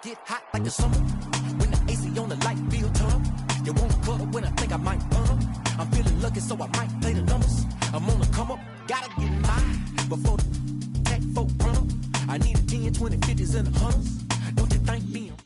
Get hot like the summer when the AC on the light field turn up. You won't club when I think I might burn up. I'm feeling lucky, so I might play the numbers. I'm on the come up, gotta get mine before the tech folk run up. I need a 10, 20, 50s, and 100s. Don't you think being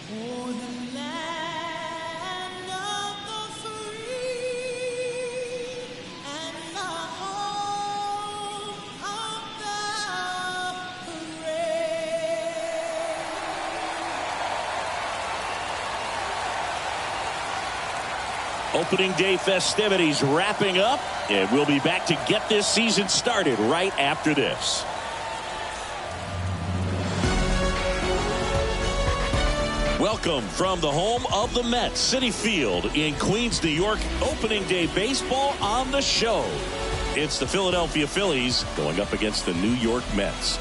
For the land of the free and the home of the brave. Opening day festivities wrapping up, and we'll be back to get this season started right after this. Welcome from the home of the Mets, Citi Field in Queens, New York. Opening day baseball on the show. It's the Philadelphia Phillies going up against the New York Mets.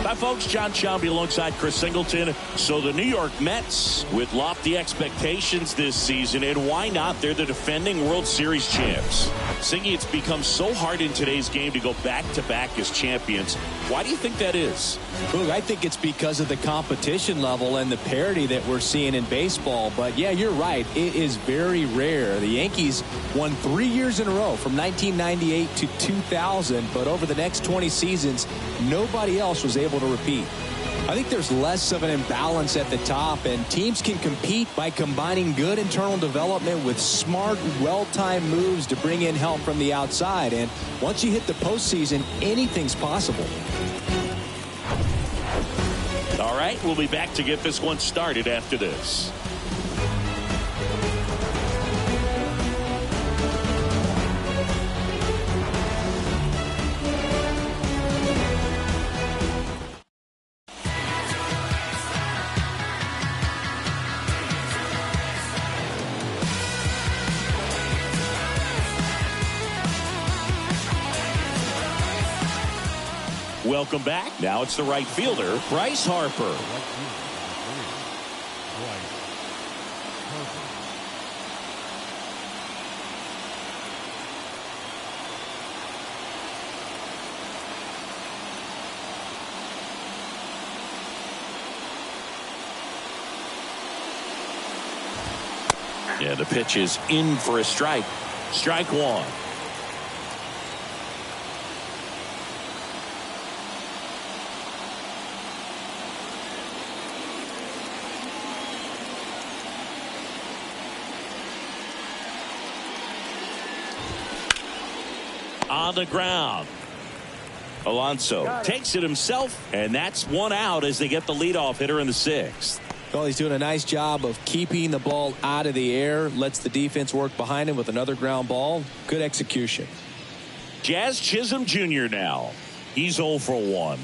Hi, folks. John Schaumby alongside Chris Singleton. So the New York Mets with lofty expectations this season, and why not? They're the defending World Series champs. Singy, it's become so hard in today's game to go back-to-back as champions. Why do you think that is? Look, I think it's because of the competition level and the parity that we're seeing in baseball. But, yeah, you're right. It is very rare. The Yankees won 3 years in a row from 1998 to 2000. But over the next 20 seasons, nobody else was able to repeat. I think there's less of an imbalance at the top, and teams can compete by combining good internal development with smart, well-timed moves to bring in help from the outside. And once you hit the postseason, anything's possible. All right, we'll be back to get this one started after this. Welcome back. Now it's the right fielder, Bryce Harper. Yeah, the pitch is in for a strike. Strike one. On the ground. Alonso takes it himself, and that's one out as they get the leadoff hitter in the sixth. Well, he's doing a nice job of keeping the ball out of the air, lets the defense work behind him with another ground ball. Good execution. Jazz Chisholm Jr. now. He's 0 for 1.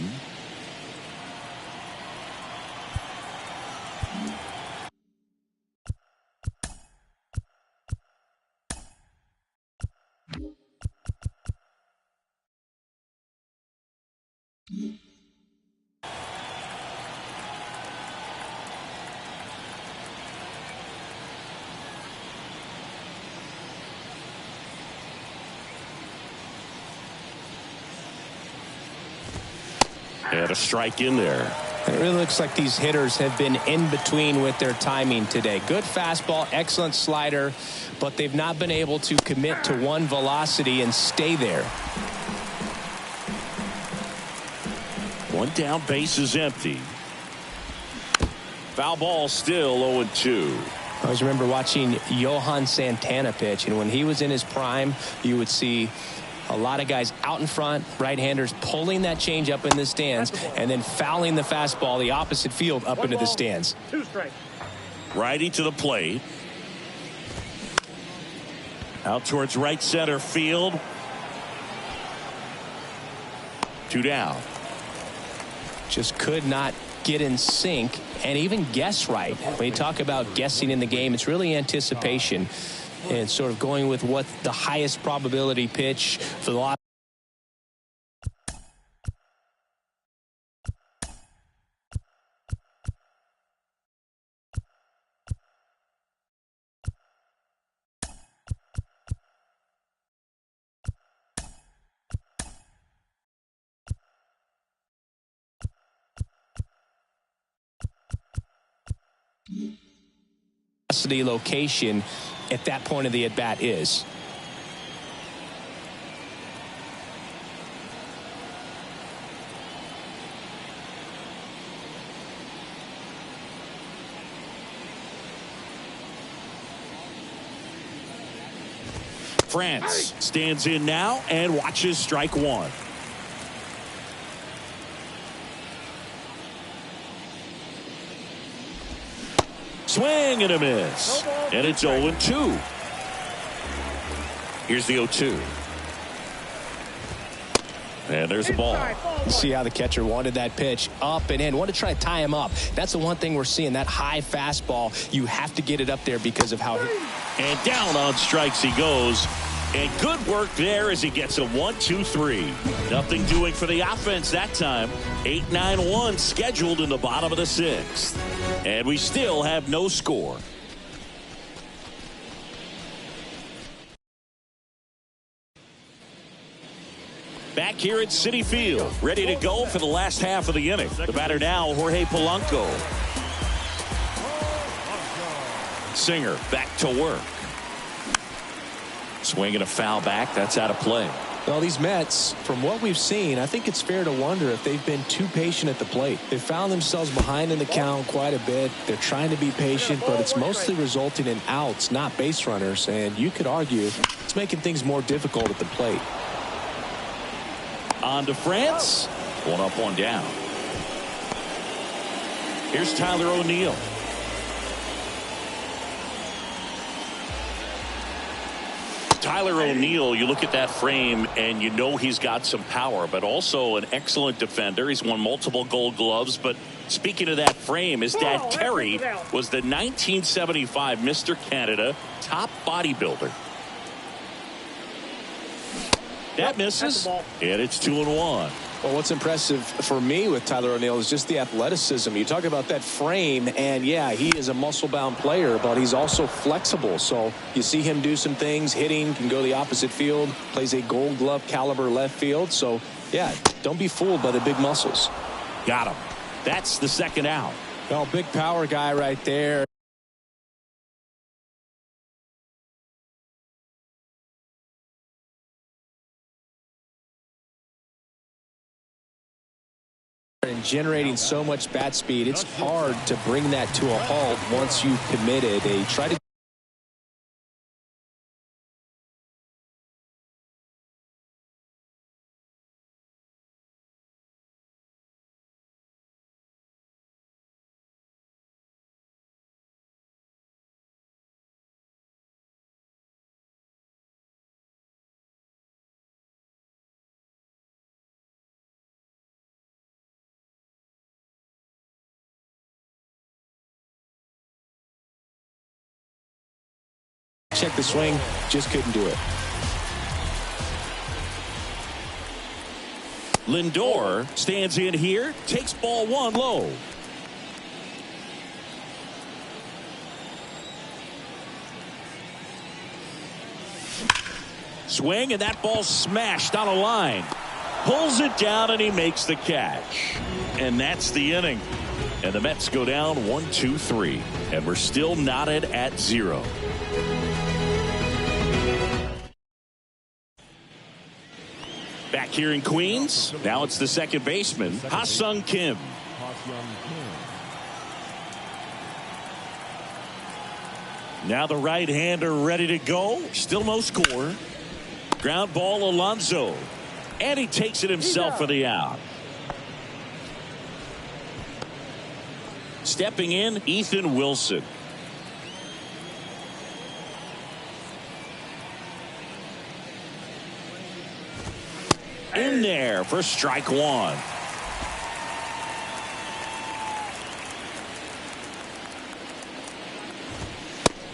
And a strike in there. It really looks like these hitters have been in between with their timing today. Good fastball, excellent slider, but they've not been able to commit to one velocity and stay there. One down, base is empty. Foul ball, still 0-2. I always remember watching Johan Santana pitch, and when he was in his prime, you would see a lot of guys out in front, right-handers pulling that change up in the stands and then fouling the fastball the opposite field up into the stands. 2 strikes. Righty to the plate. Out towards right center field. 2 down. Just could not get in sync and even guess right. When you talk about guessing in the game, it's really anticipation and sort of going with what the highest probability pitch for the lot. Location at that point of the at bat is. France stands in now and watches strike 1. Swing and a miss. And it's 0-2. Here's the 0-2. And there's the ball. See how the catcher wanted that pitch up and in. Want to try to tie him up. That's the one thing we're seeing. That high fastball, you have to get it up there because of how. And down on strikes he goes. And good work there as he gets a 1-2-3. Nothing doing for the offense that time. 8-9-1 scheduled in the bottom of the 6th. And we still have no score. Back here at Citi Field, ready to go for the last half of the inning. The batter now, Jorge Polanco. Singer back to work. Swinging a foul back. That's out of play. Well, these Mets, from what we've seen, I think it's fair to wonder if they've been too patient at the plate. They've found themselves behind in the count quite a bit. They're trying to be patient, but it's mostly resulting in outs, not base runners. And you could argue it's making things more difficult at the plate. On to France. 1 up, 1 down. Here's Tyler O'Neill. Tyler O'Neill, you look at that frame and you know he's got some power, but also an excellent defender. He's won multiple Gold Gloves. But speaking of that frame, his dad Terry was the 1975 Mr. Canada top bodybuilder. That misses, and it's 2-1. Well, what's impressive for me with Tyler O'Neill is just the athleticism. You talk about that frame, and yeah, he is a muscle-bound player, but he's also flexible. So you see him do some things, hitting, can go the opposite field, plays a Gold Glove caliber left field. So, yeah, don't be fooled by the big muscles. Got him. That's the second out. Well, big power guy right there. And generating so much bat speed, it's hard to bring that to a halt once you've committed. They try to check the swing, just couldn't do it. Lindor stands in here, takes ball 1 low. Swing, and that ball smashed on a line. Pulls it down, and he makes the catch. And that's the inning. And the Mets go down 1-2-3. And we're still knotted at 0. Back here in Queens, now it's the second baseman, Ha-Sung Kim. Now the right-hander ready to go. Still no score. Ground ball, Alonso. And he takes it himself for the out. Stepping in, Ethan Wilson. In there for strike one.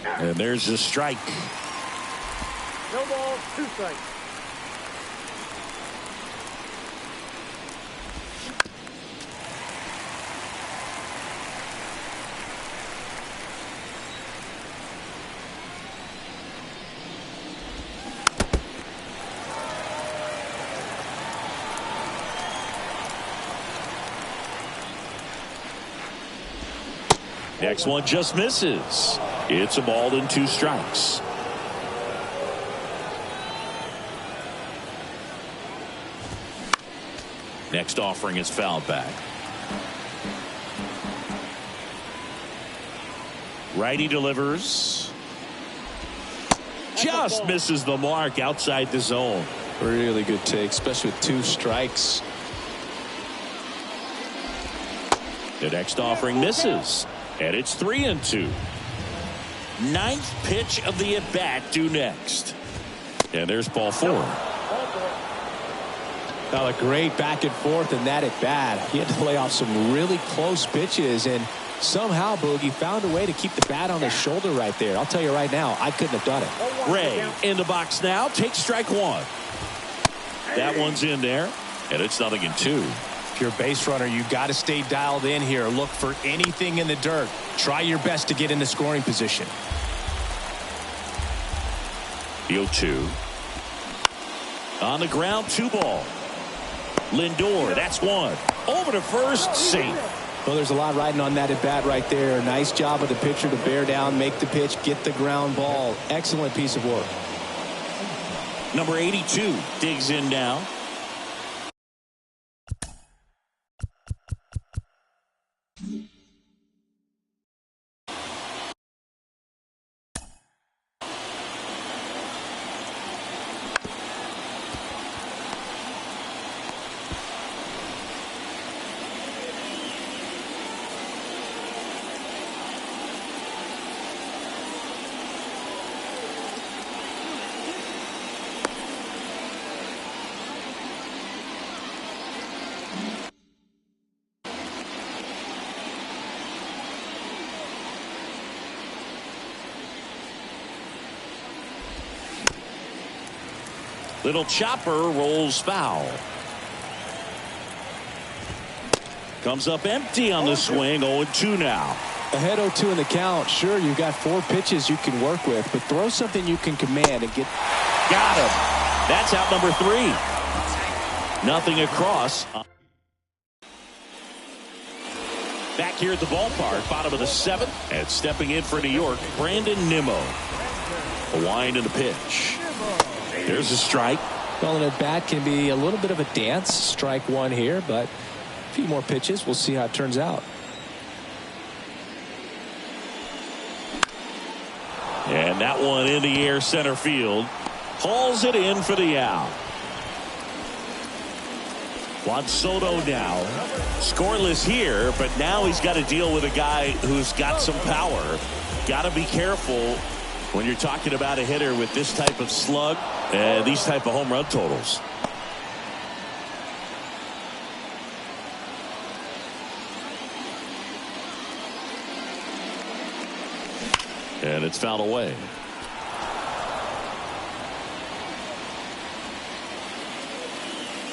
And there's a strike. No ball, 2 strikes. Next one just misses. It's a ball and 2 strikes. Next offering is fouled back. Righty delivers. Just misses the mark outside the zone. Really good take, especially with 2 strikes. The next offering misses. And it's 3-2. 9th pitch of the at-bat due next. And there's ball 4. Now a great back and forth in that at-bat. He had to play off some really close pitches, and somehow Boogie found a way to keep the bat on his shoulder right there. I'll tell you right now, I couldn't have done it. Ray in the box now. Takes strike 1. That one's in there. And it's 0-2. If you're a base runner, you got to stay dialed in here. Look for anything in the dirt. Try your best to get in the scoring position. The 0-2. On the ground, 2 ball. Lindor, that's 1. Over to first, safe. Well, there's a lot riding on that at bat right there. Nice job of the pitcher to bear down, make the pitch, get the ground ball. Excellent piece of work. Number 82 digs in now. Little chopper rolls foul. Comes up empty on the swing. 0-2 now. Ahead 0-2 in the count. Sure, you've got 4 pitches you can work with, but throw something you can command and get. Got him. That's out number 3. Nothing across. Back here at the ballpark, bottom of the 7th, and stepping in for New York, Brandon Nimmo. A wind in the pitch. There's a strike. Well, an at-bat can be a little bit of a dance. Strike 1 here, but a few more pitches. We'll see how it turns out. And that one in the air center field. Hauls it in for the out. Juan Soto now scoreless here, but now he's got to deal with a guy who's got some power. Got to be careful when you're talking about a hitter with this type of slug and these type of home run totals. And it's fouled away.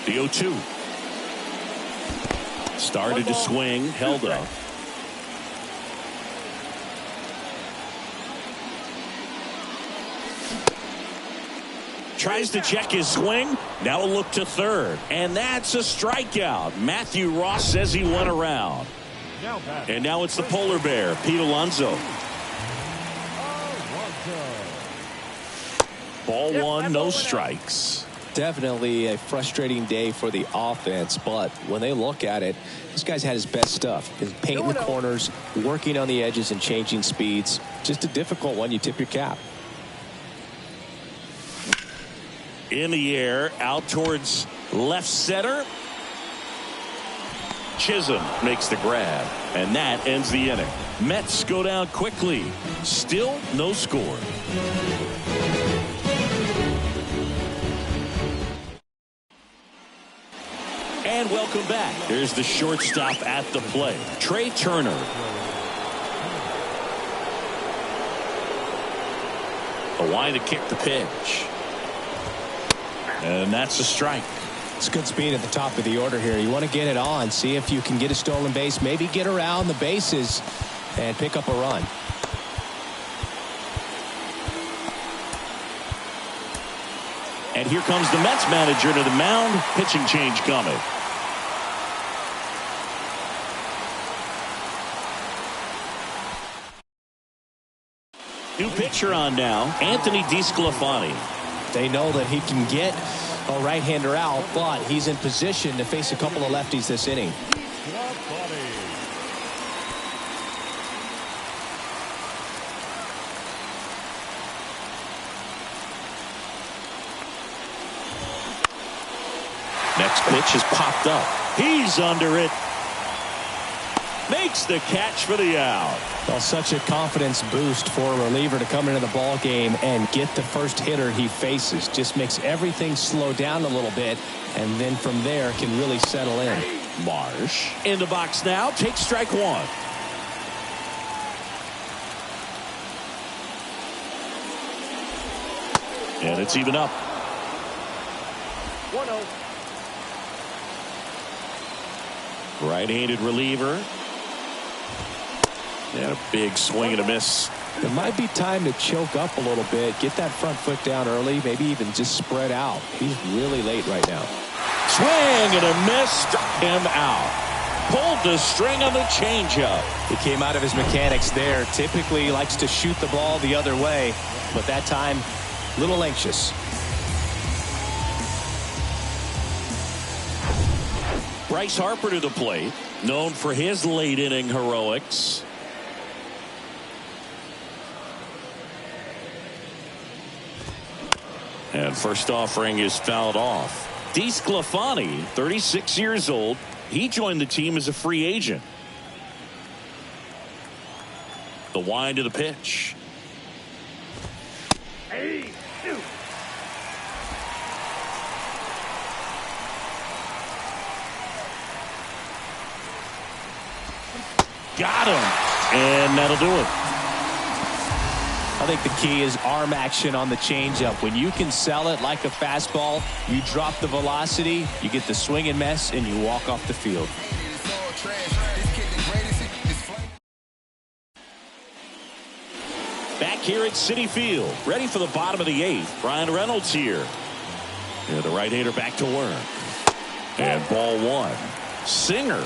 The 0-2. Started to swing, held up. Tries to check his swing. Now a look to third. And that's a strikeout. Matthew Ross says he went around. And now it's the polar bear, Pete Alonso. Ball one, no strikes. Definitely a frustrating day for the offense, but when they look at it, this guy's had his best stuff. His painting the corners, working on the edges and changing speeds. Just a difficult one. You tip your cap. In the air, out towards left center. Chisholm makes the grab, and that ends the inning. Mets go down quickly. Still no score. And welcome back. There's the shortstop at the plate, Trey Turner. A line to kick the pitch. And that's a strike. It's good speed at the top of the order here. You want to get it on, see if you can get a stolen base, maybe get around the bases and pick up a run. And here comes the Mets manager to the mound. Pitching change coming. New pitcher on now, Anthony DeSclafani. They know that he can get a right-hander out, but he's in position to face a couple of lefties this inning. Next pitch is popped up. He's under it. Makes the catch for the out. Well, such a confidence boost for a reliever to come into the ball game and get the first hitter he faces. Just makes everything slow down a little bit, and then from there can really settle in. Marsh in the box now. Takes strike one. And it's even up. 1-0. Right-handed reliever. And a big swing and a miss. It might be time to choke up a little bit, get that front foot down early, maybe even just spread out. He's really late right now. Swing and a miss, struck him out. Pulled the string on the changeup. He came out of his mechanics there. Typically likes to shoot the ball the other way, but that time a little anxious. Bryce Harper to the plate, known for his late inning heroics. And first offering is fouled off. DeSclafani, 36 years old. He joined the team as a free agent. The wind of the pitch. Hey, shoot. Got him. And that'll do it. I think the key is arm action on the changeup. When you can sell it like a fastball, you drop the velocity, you get the swing and miss, and you walk off the field. Back here at Citi Field, ready for the bottom of the eighth. Brian Reynolds here. And the right-hander back to work. And ball one. Singer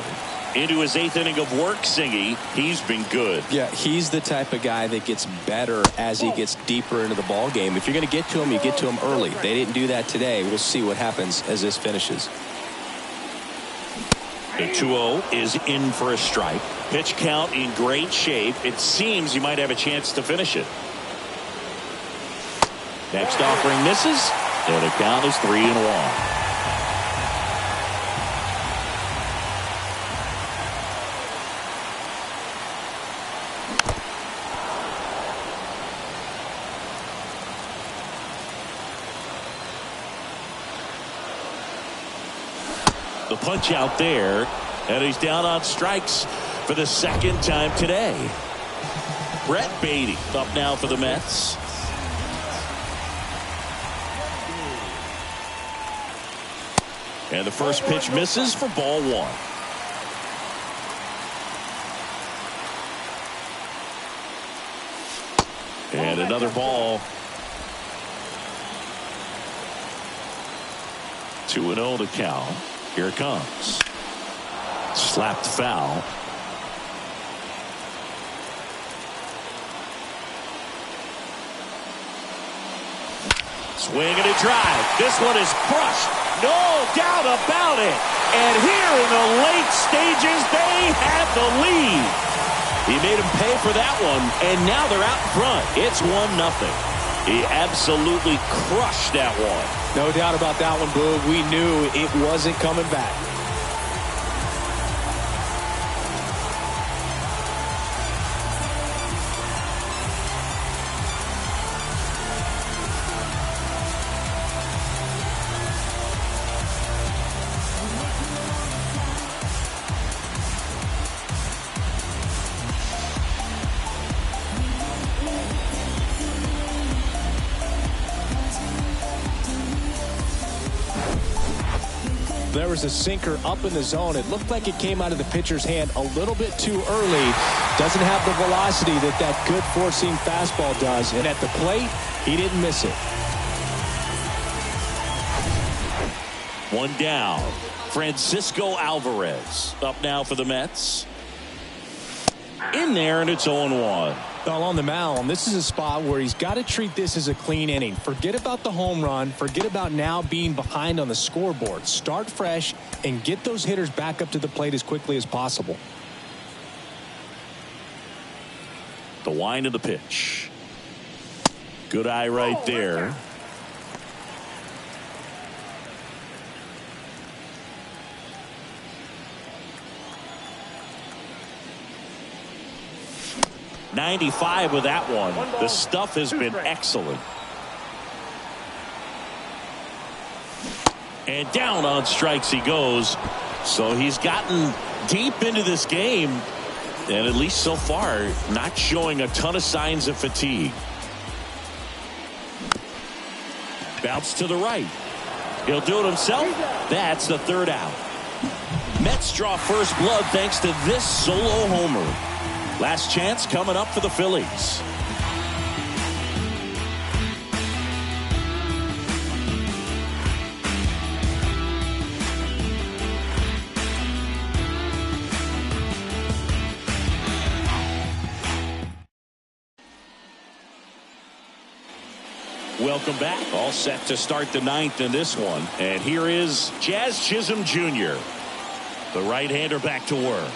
into his eighth inning of work, Singy. He's been good. Yeah, he's the type of guy that gets better as he gets deeper into the ball game. If you're going to get to him, you get to him early. They didn't do that today. We'll see what happens as this finishes. The 2-0 is in for a strike. Pitch count in great shape. It seems he might have a chance to finish it. Next offering misses, and the count is 3-1. The punch out there, and he's down on strikes for the second time today. Brett Beatty up now for the Mets. And the first pitch misses for ball one. And another ball. 2-0 to count. Here it comes. Slapped foul. Swing and a drive. This one is crushed. No doubt about it. And here in the late stages, they have the lead. He made him pay for that one, and now they're out in front. It's 1-0. He absolutely crushed that one. No doubt about that one, Boog. We knew it wasn't coming back. There was a sinker up in the zone. It looked like it came out of the pitcher's hand a little bit too early. Doesn't have the velocity that good four-seam fastball does. And at the plate, he didn't miss it. One down. Francisco Alvarez up now for the Mets. In there, and it's 0-1. Well, on the mound, this is a spot where he's got to treat this as a clean inning. Forget about the home run. Forget about now being behind on the scoreboard. Start fresh and get those hitters back up to the plate as quickly as possible. The wind of the pitch. Good eye right there. .95 with that one. The stuff has been excellent. And down on strikes he goes. So he's gotten deep into this game, and at least so far not showing a ton of signs of fatigue. Bounce to the right. He'll do it himself. That's the third out. Mets draw first blood thanks to this solo homer. Last chance coming up for the Phillies. Welcome back. All set to start the ninth in this one. And here is Jazz Chisholm Jr., the right-hander, back to work.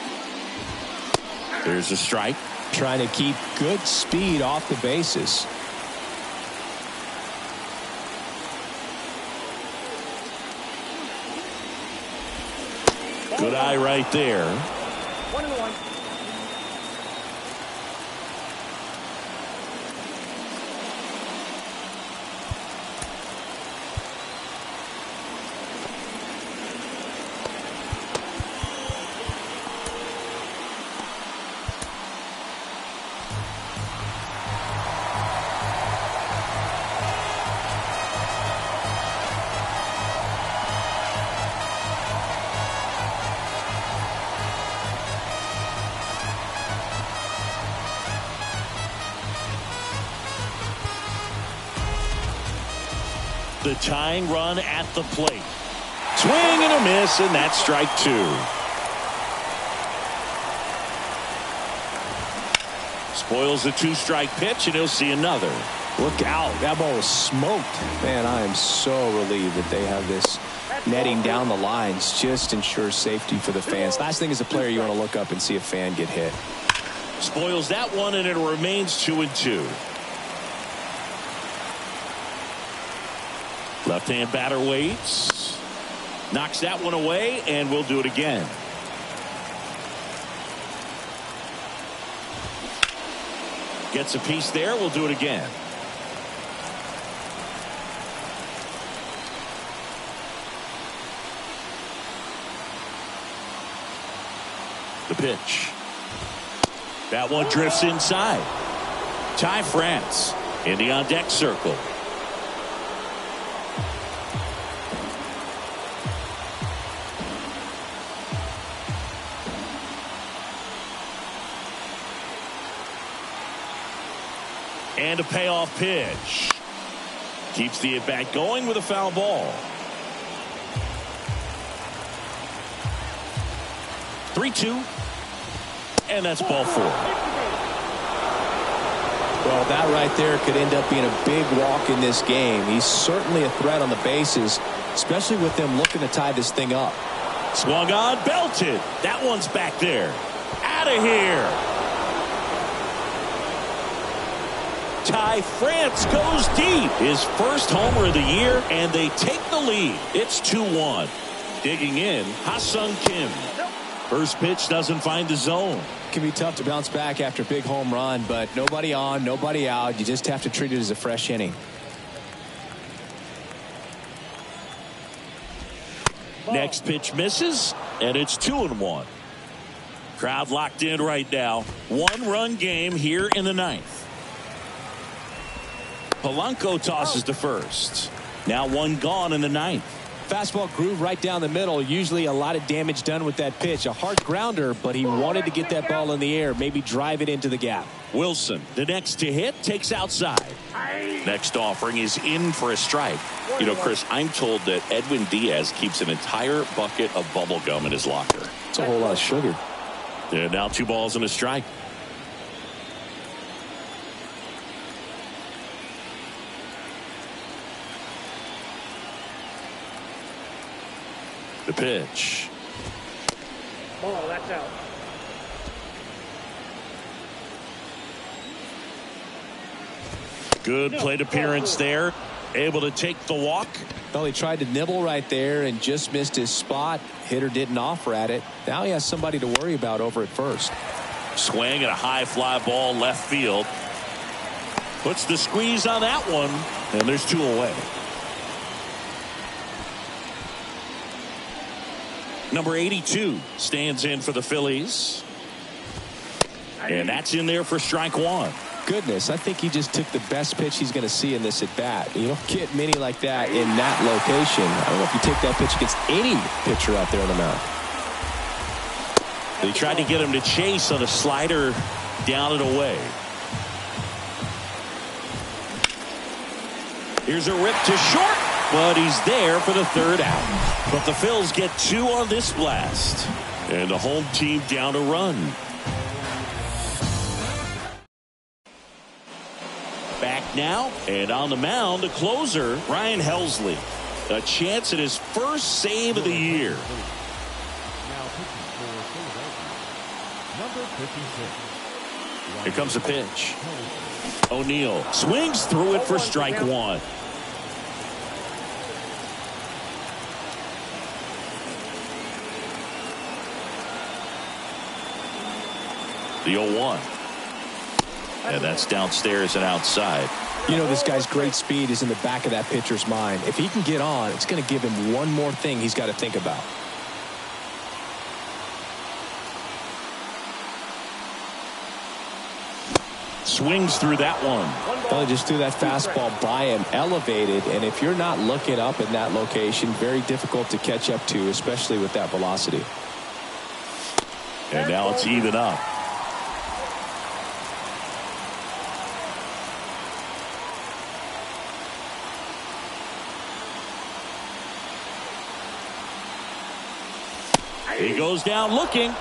There's a strike. Trying to keep good speed off the bases. Good eye right there. 1-1. The tying run at the plate. Swing and a miss, and that's strike two. Spoils the two-strike pitch, and he'll see another. Look out. That ball was smoked. Man, I am so relieved that they have this netting down the lines. Just ensures safety for the fans. Last thing as a player, you want to look up and see a fan get hit. Spoils that one, and it remains 2-2. Left-hand batter waits. Knocks that one away, and we'll do it again. Gets a piece there. We'll do it again. The pitch. That one drifts inside. Ty France in the on-deck circle. And a payoff pitch. Keeps the at-bat going with a foul ball. 3-2. And that's ball 4. Well, that right there could end up being a big walk in this game. He's certainly a threat on the bases, especially with them looking to tie this thing up. Swung on, belted. That one's back there. Out of here. Ty France goes deep. His first homer of the year, and they take the lead. It's 2-1. Digging in, Ha-Sung Kim. First pitch doesn't find the zone. It can be tough to bounce back after a big home run, but nobody on, nobody out. You just have to treat it as a fresh inning. Next pitch misses, and it's 2-1. Crowd locked in right now. 1-run game here in the 9th. Polanco tosses to first. Now 1 gone in the 9th. Fastball groove right down the middle. Usually a lot of damage done with that pitch. A hard grounder, but he wanted to get that ball in the air, maybe drive it into the gap. Wilson, the next to hit, takes outside. Next offering is in for a strike. You know, Chris, I'm told that Edwin Diaz keeps an entire bucket of bubble gum in his locker. It's a whole lot of sugar. And now 2 balls and a strike. The pitch. Ball, that's out. Good plate appearance there. Able to take the walk. Well, he tried to nibble right there and just missed his spot. Hitter didn't offer at it. Now he has somebody to worry about over at first. Swing and a high fly ball left field. Puts the squeeze on that one, and there's 2 away. Number 82 stands in for the Phillies. And that's in there for strike 1. Goodness, I think he just took the best pitch he's going to see in this at bat. You don't get many like that in that location. I don't know if you take that pitch against any pitcher out there on the mound. They tried to get him to chase on a slider down and away. Here's a rip to short, but he's there for the 3rd out. But the Phils get 2 on this blast, and the home team down a run. Back now, and on the mound, the closer, Ryan Helsley. A chance at his first save of the year. Here comes the pitch. O'Neal swings through it for strike 1. The 0-1. And that's downstairs and outside. You know, this guy's great speed is in the back of that pitcher's mind. If he can get on, it's going to give him one more thing he's got to think about. Swings through that one. Well, he just threw that fastball by him, elevated, and if you're not looking up in that location, very difficult to catch up to, especially with that velocity. And now it's even up. He goes down looking.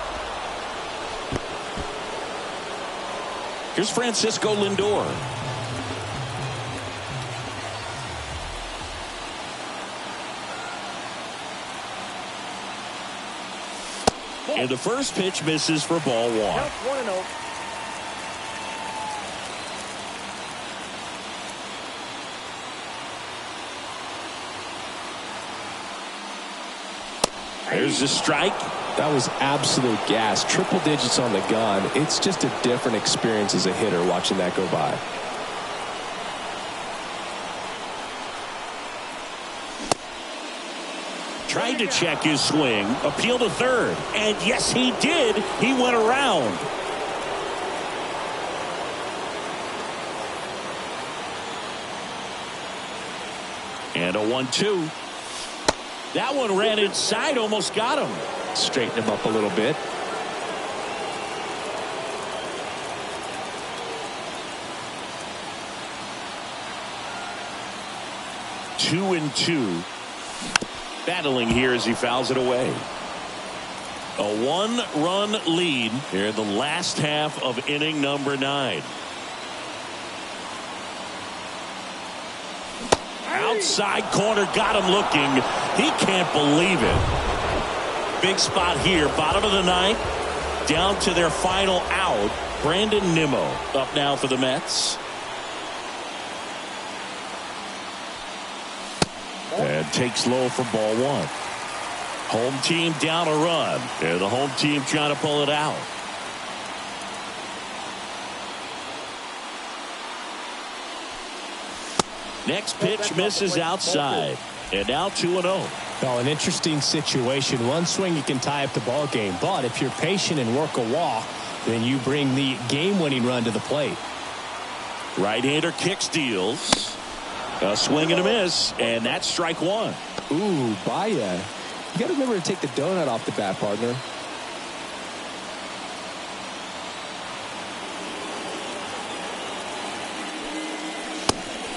Here's Francisco Lindor. And the first pitch misses for ball 1. 1-0. There's the strike. That was absolute gas. Triple digits on the gun. It's just a different experience as a hitter watching that go by. Tried to check his swing. Appeal to third. And yes, he did. He went around. And a 1-2. That one ran inside, almost got him. Straighten him up a little bit. Two and two. Battling here as he fouls it away. A one-run lead here in the last half of inning number 9. Outside corner, got him looking. He can't believe it. Big spot here, bottom of the 9th. Down to their final out. Brandon Nimmo up now for the Mets. And takes low for ball 1. Home team down a run. And the home team trying to pull it out. Next pitch misses outside. And now 2-0. Well, an interesting situation. One swing you can tie up the ball game. But if you're patient and work a walk, then you bring the game-winning run to the plate. Right-hander kick steals. A swing and a miss. And that's strike 1. Ooh, Baya. You got to remember to take the donut off the bat, partner.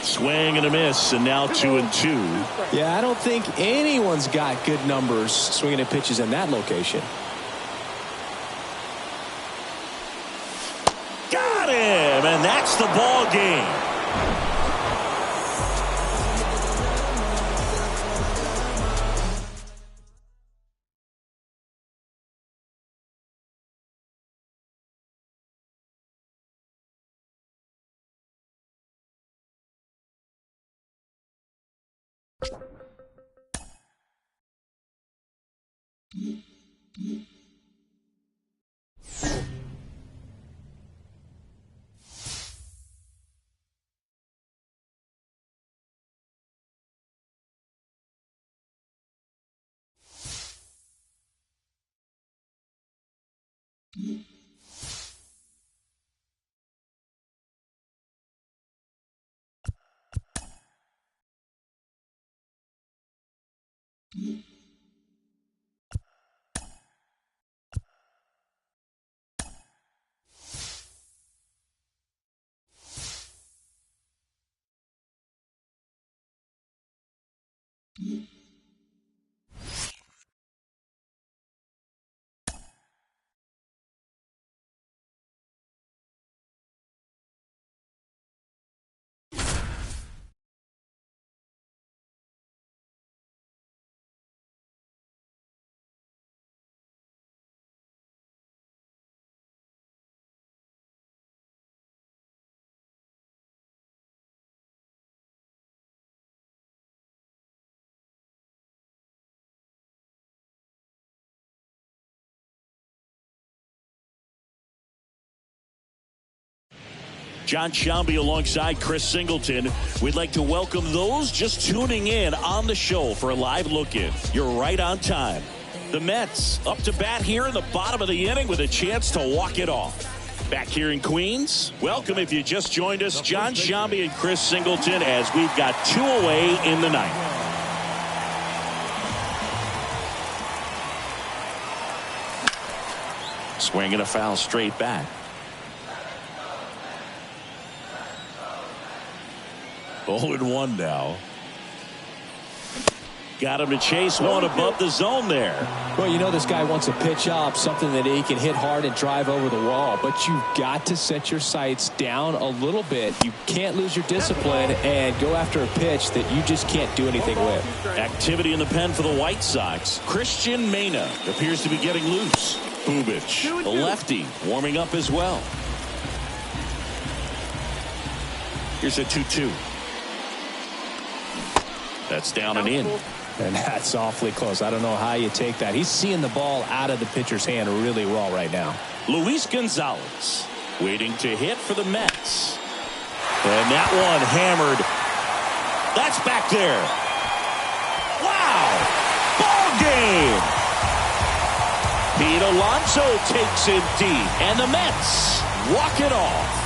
Swing and a miss, and now 2-2. Yeah, I don't think anyone's got good numbers swinging at pitches in that location. Got him, and that's the ball game. John Shelby alongside Chris Singleton. We'd like to welcome those just tuning in on the show for a live look-in. You're right on time. The Mets up to bat here in the bottom of the inning with a chance to walk it off. Back here in Queens, welcome if you just joined us, John Shelby and Chris Singleton, as we've got 2 away in the 9th. Swing and a foul straight back. 0-1 now. Got him to chase one above the zone there. Well, you know this guy wants a pitch up, something that he can hit hard and drive over the wall. But you've got to set your sights down a little bit. You can't lose your discipline and go after a pitch that you just can't do anything with. Activity in the pen for the White Sox. Christian Mena appears to be getting loose. Bubich, the lefty, warming up as well. Here's a 2-2. That's down and in. And that's awfully close. I don't know how you take that. He's seeing the ball out of the pitcher's hand really well right now. Luis Gonzalez waiting to hit for the Mets. And that one hammered. That's back there. Wow! Ball game! Pete Alonso takes it deep. And the Mets walk it off.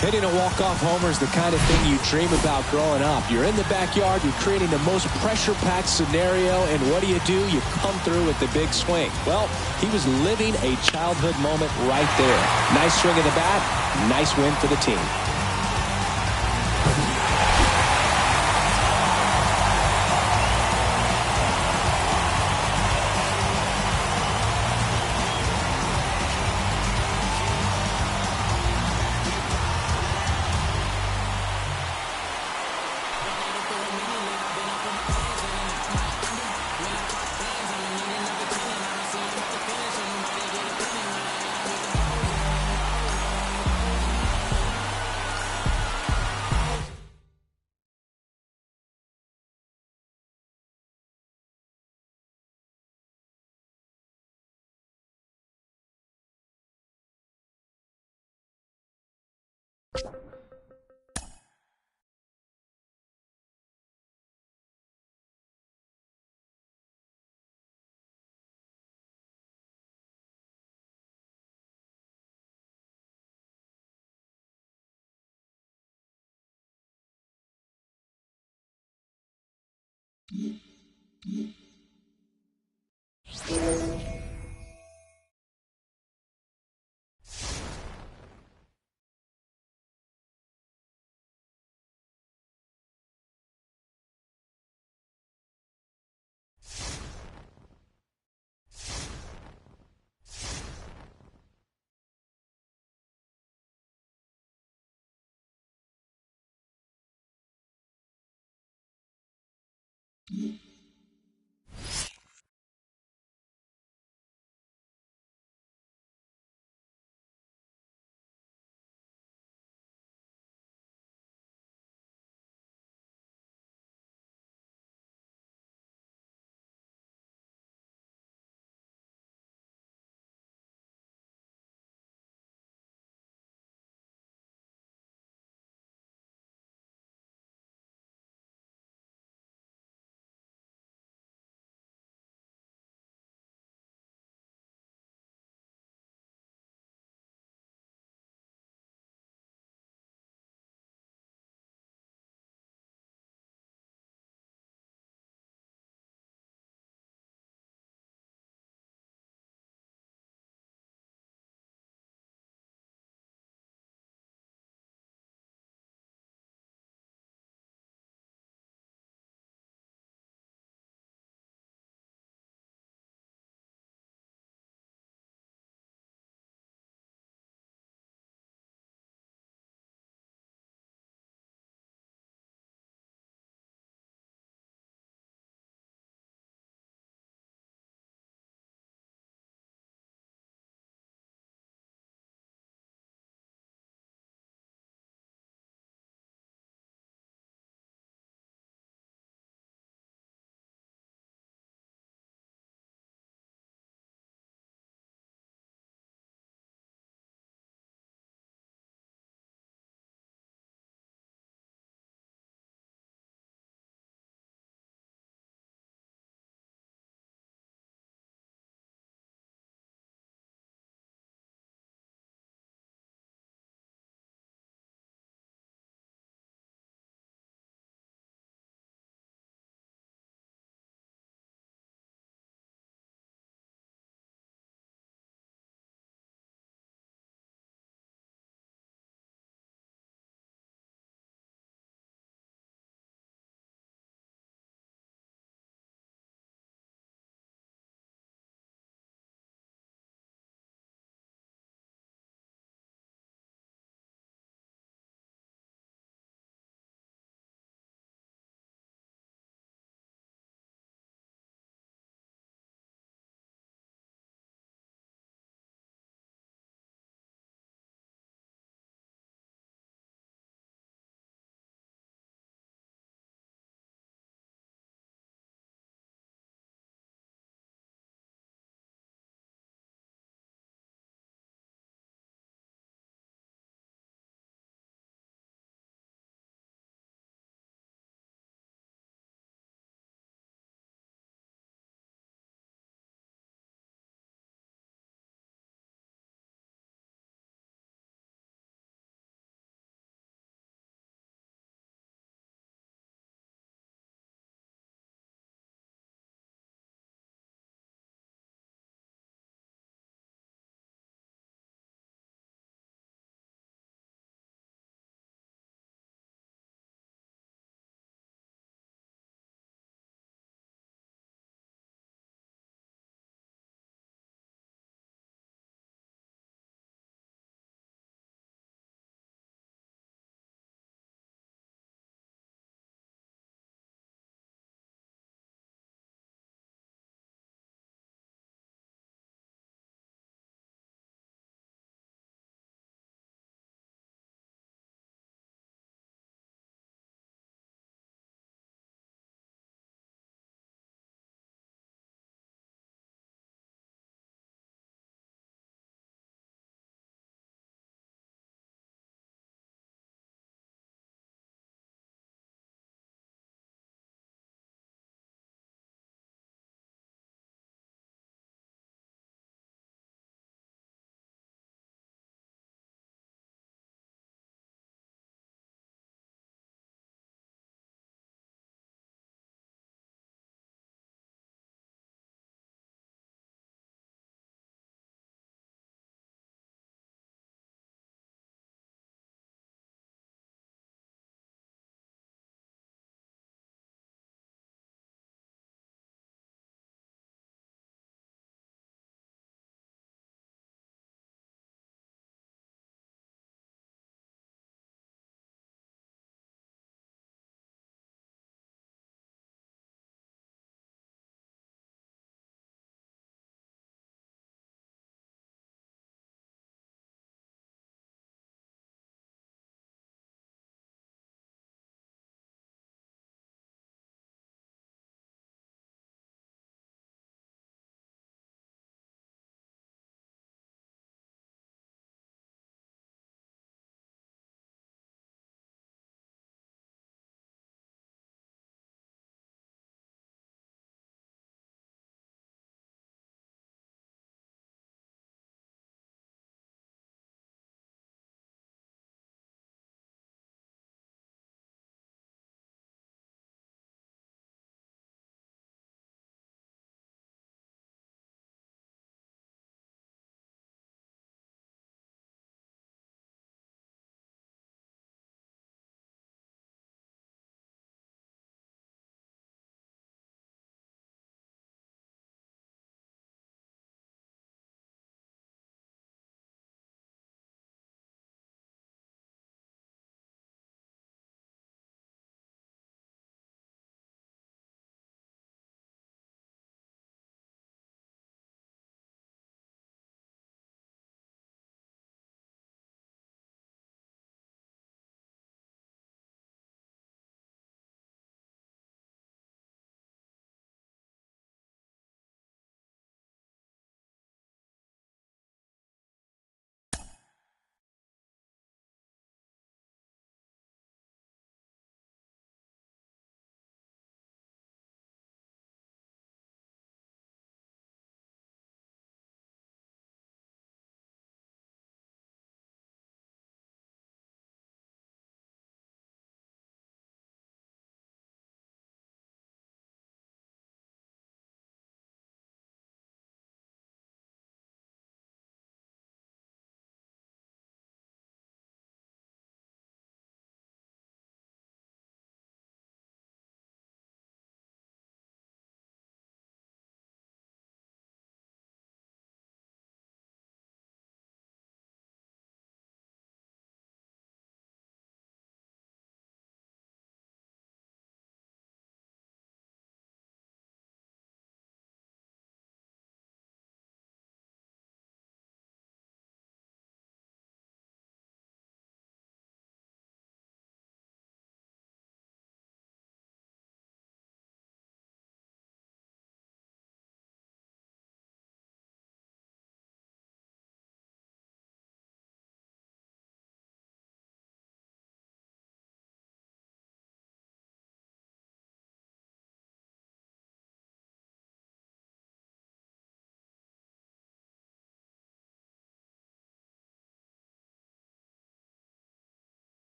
Hitting a walk-off homer is the kind of thing you dream about growing up. You're in the backyard, you're creating the most pressure-packed scenario, and what do? You come through with the big swing. Well, he was living a childhood moment right there. Nice swing of the bat, nice win for the team.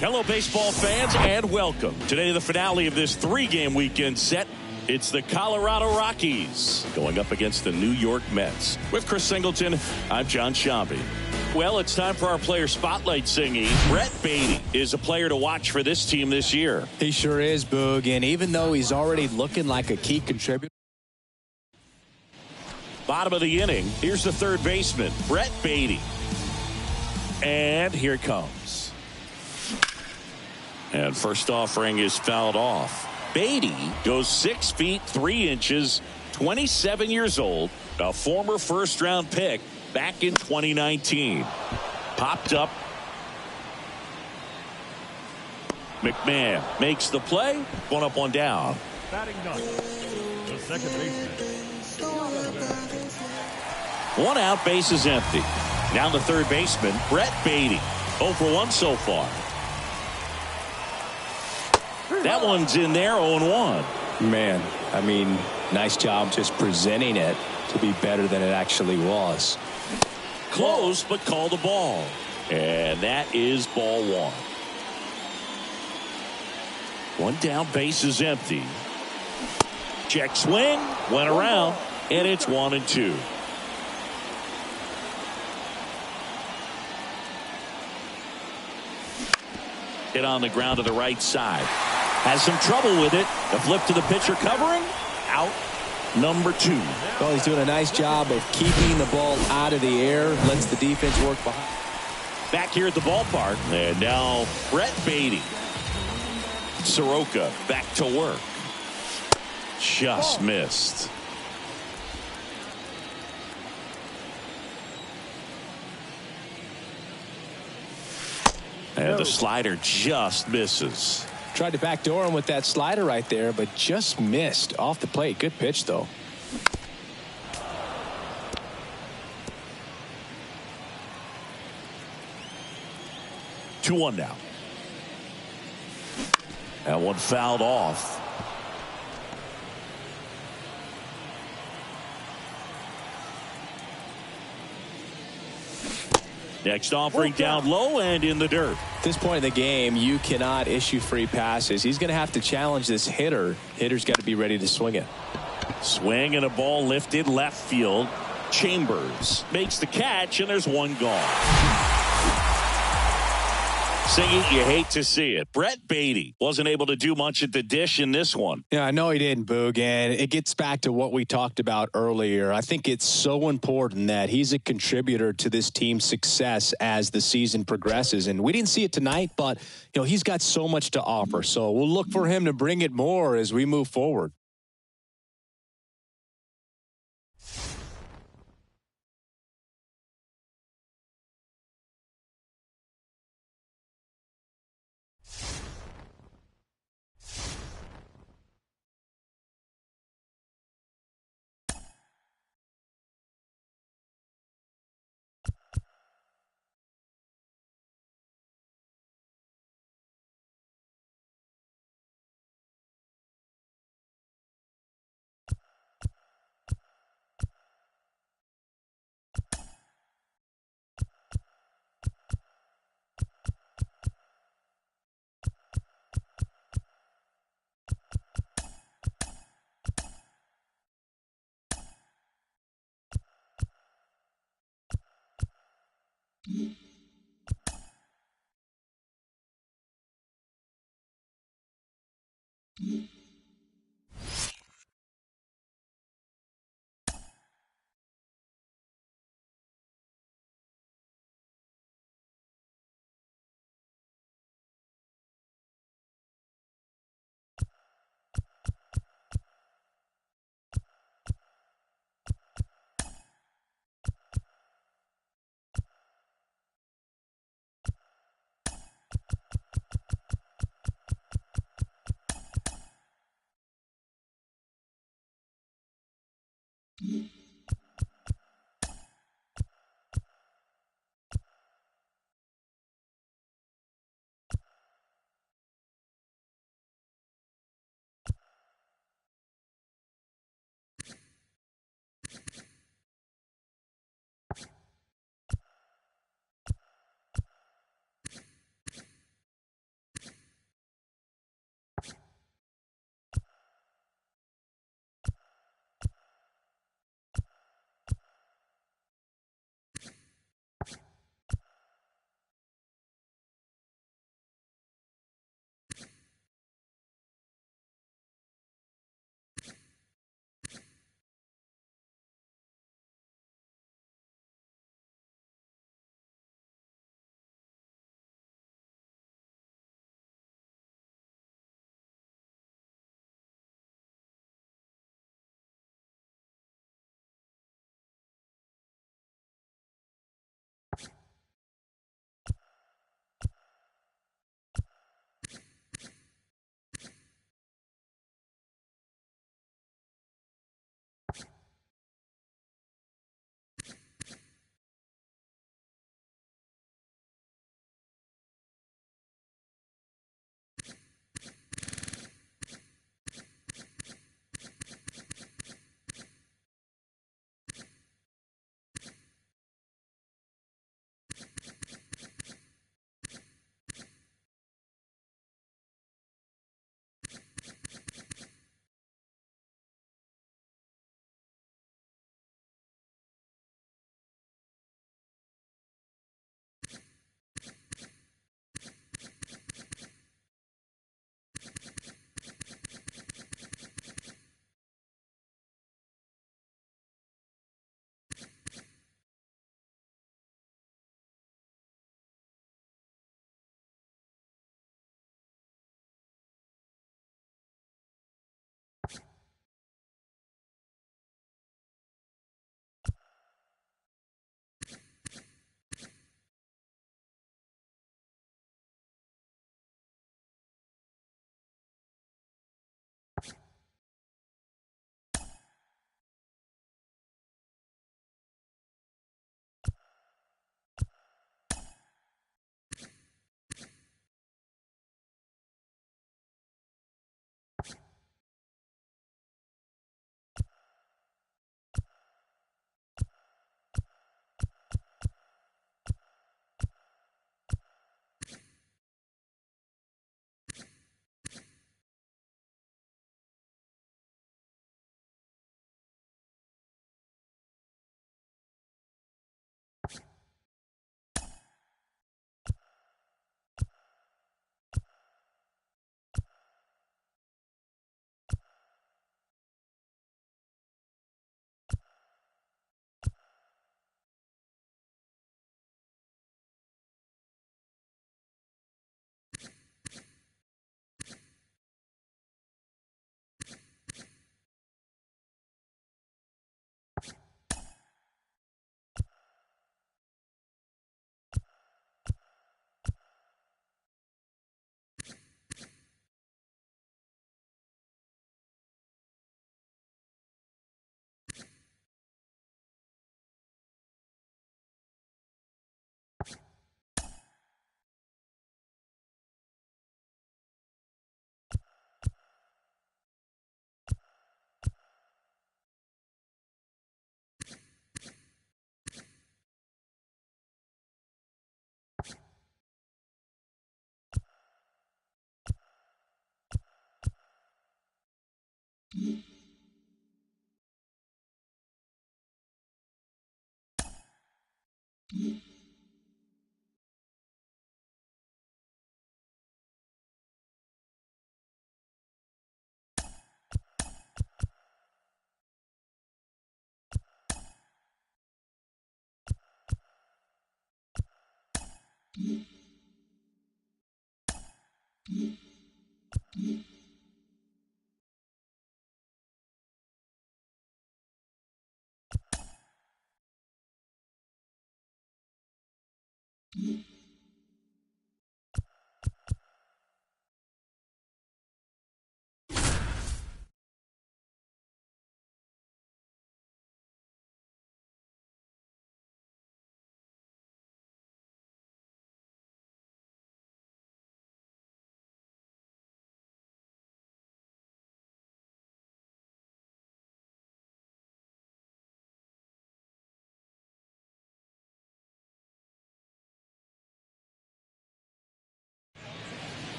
Hello, baseball fans, and welcome. Today, the finale of this three-game weekend set. It's the Colorado Rockies going up against the New York Mets. With Chris Singleton, I'm John Shambi. Well, it's time for our player spotlight singing. Brett Beatty is a player to watch for this team this year. He sure is, Boog, and even though he's already looking like a key contributor. Bottom of the inning, here's the third baseman, Brett Beatty. And here it comes. And first offering is fouled off. Beatty goes 6 feet 3 inches, 27 years old, a former first-round pick back in 2019. Popped up. McMahon makes the play. 1 up, 1 down. Batting ninth, the second baseman. 1 out, base is empty. Now the third baseman, Brett Beatty. 0 for 1 so far. That one's in there, 0-1. Man, I mean, nice job just presenting it to be better than it actually was. Close, but called a ball. And that is ball 1. 1 down, base is empty. Check swing, went around, and it's 1-2. Hit on the ground to the right side. Has some trouble with it. The flip to the pitcher covering. Out number 2. Well, he's doing a nice job of keeping the ball out of the air. Lets the defense work behind. Back here at the ballpark. And now Brett Beatty. Soroka back to work. Just missed. And the slider just misses. Tried to backdoor him with that slider right there, but just missed off the plate. Good pitch, though. Two one now. That one fouled off. Next offering down low and in the dirt. At this point in the game, you cannot issue free passes. He's going to have to challenge this hitter. Hitter's got to be ready to swing it. Swing and a ball lifted left field. Chambers makes the catch, and there's one gone. Singy, you hate to see it. Brett Beatty wasn't able to do much at the dish in this one. Yeah, I know he didn't, Boog, and it gets back to what we talked about earlier. I think it's so important that he's a contributor to this team's success as the season progresses, and we didn't see it tonight, but he's got so much to offer, so we'll look for him to bring it more as we move forward.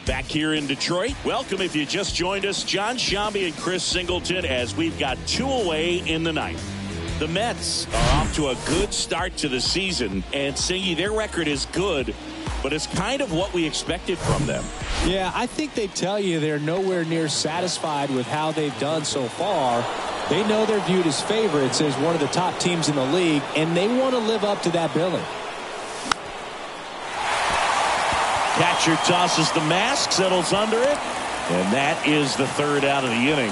Back here in Detroit, welcome if you just joined us, John Sciambi and Chris Singleton, as we've got 2 away in the ninth. The Mets are off to a good start to the season, and Singy, their record is good, but it's kind of what we expected from them. Yeah, I think they tell you they're nowhere near satisfied with how they've done so far. They know they're viewed as favorites as one of the top teams in the league, and they want to live up to that billing. Catcher tosses the mask, settles under it, and that is the third out of the inning.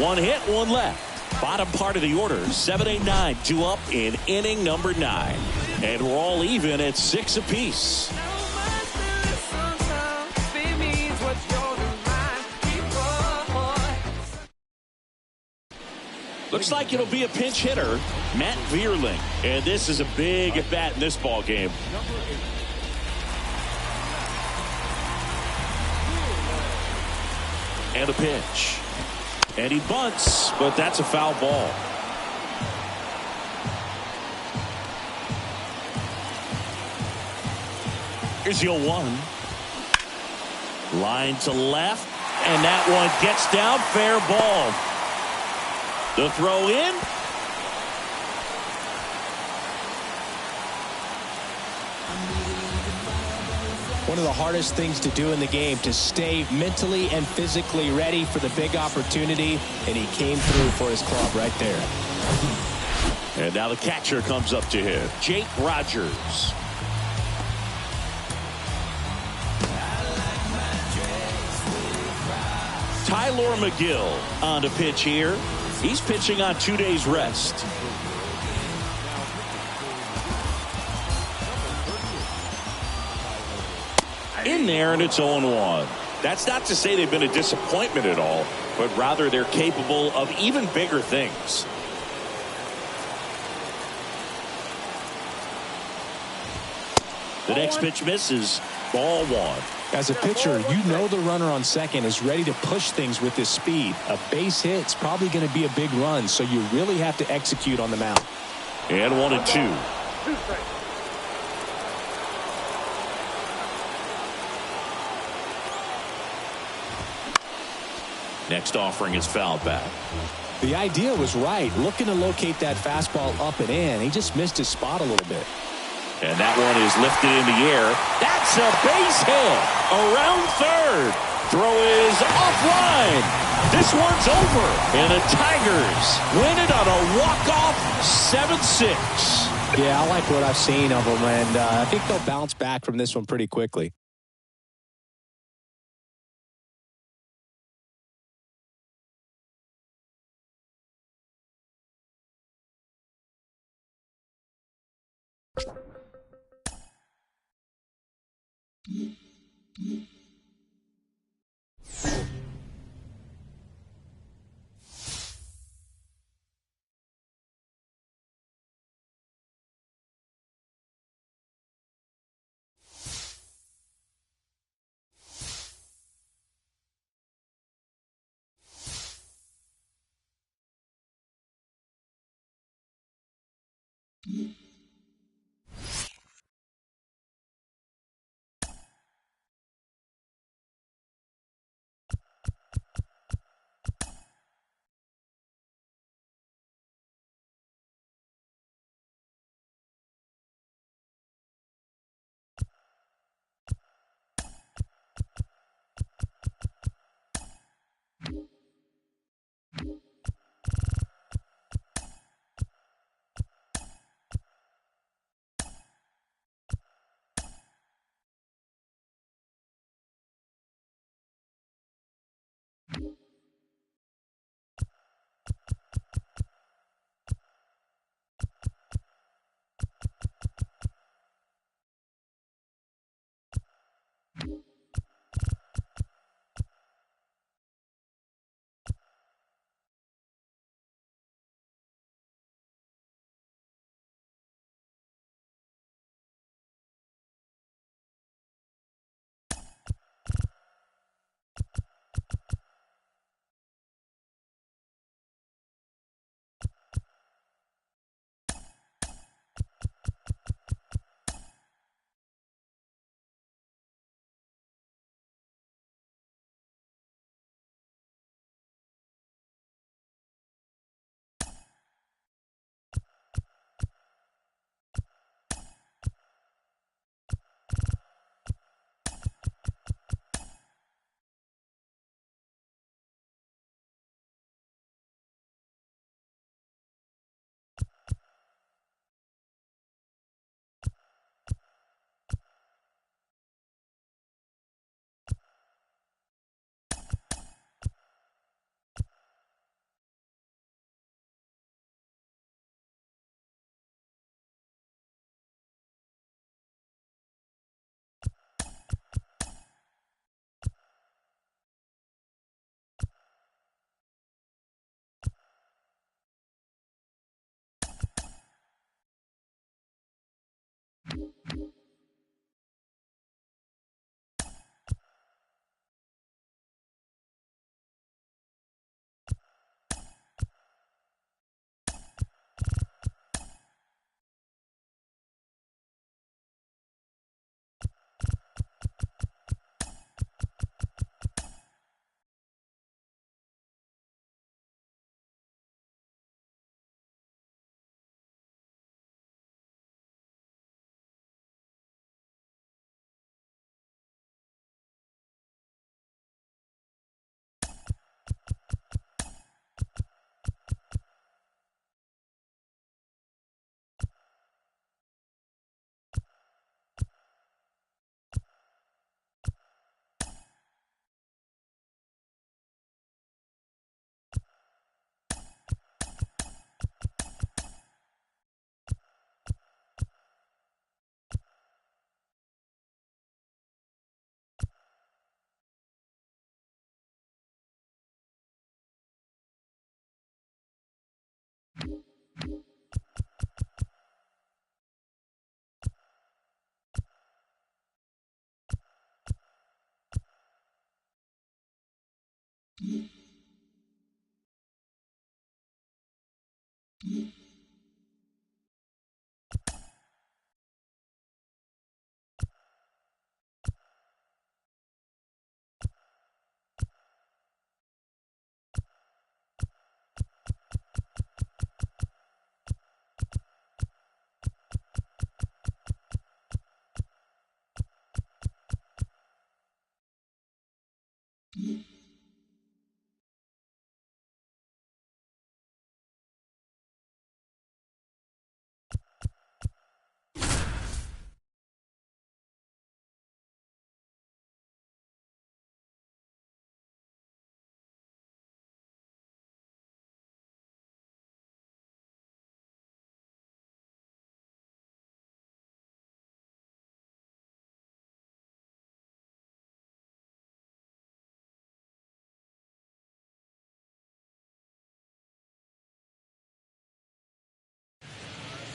1 hit, 1 left. Bottom part of the order, 7, 8, 9, 2 up in inning number 9. And we're all even at 6 apiece. Looks like it'll be a pinch hitter, Matt Vierling. And this is a big at bat in this ball game. And a pitch. And he bunts, but that's a foul ball. Here's your 1. Line to left, and that one gets down, fair ball. The throw in. One of the hardest things to do in the game, to stay mentally and physically ready for the big opportunity, and he came through for his club right there. And now the catcher comes up to him, Jake Rogers. Tyler McGill on to pitch here. He's pitching on 2 days rest. In there, and it's 0-1. That's not to say they've been a disappointment at all, but rather they're capable of even bigger things. The next pitch misses. Ball 1. As a pitcher, you know the runner on second is ready to push things with his speed. A base hit's probably going to be a big run, so you really have to execute on the mound. And 1-2. Next offering is fouled back. The idea was right, looking to locate that fastball up and in. He just missed his spot a little bit. And that one is lifted in the air. That's a base hit around third. Throw is offline. This one's over. And the Tigers win it on a walk-off 7-6. Yeah, I like what I've seen of them, and I think they'll bounce back from this one pretty quickly.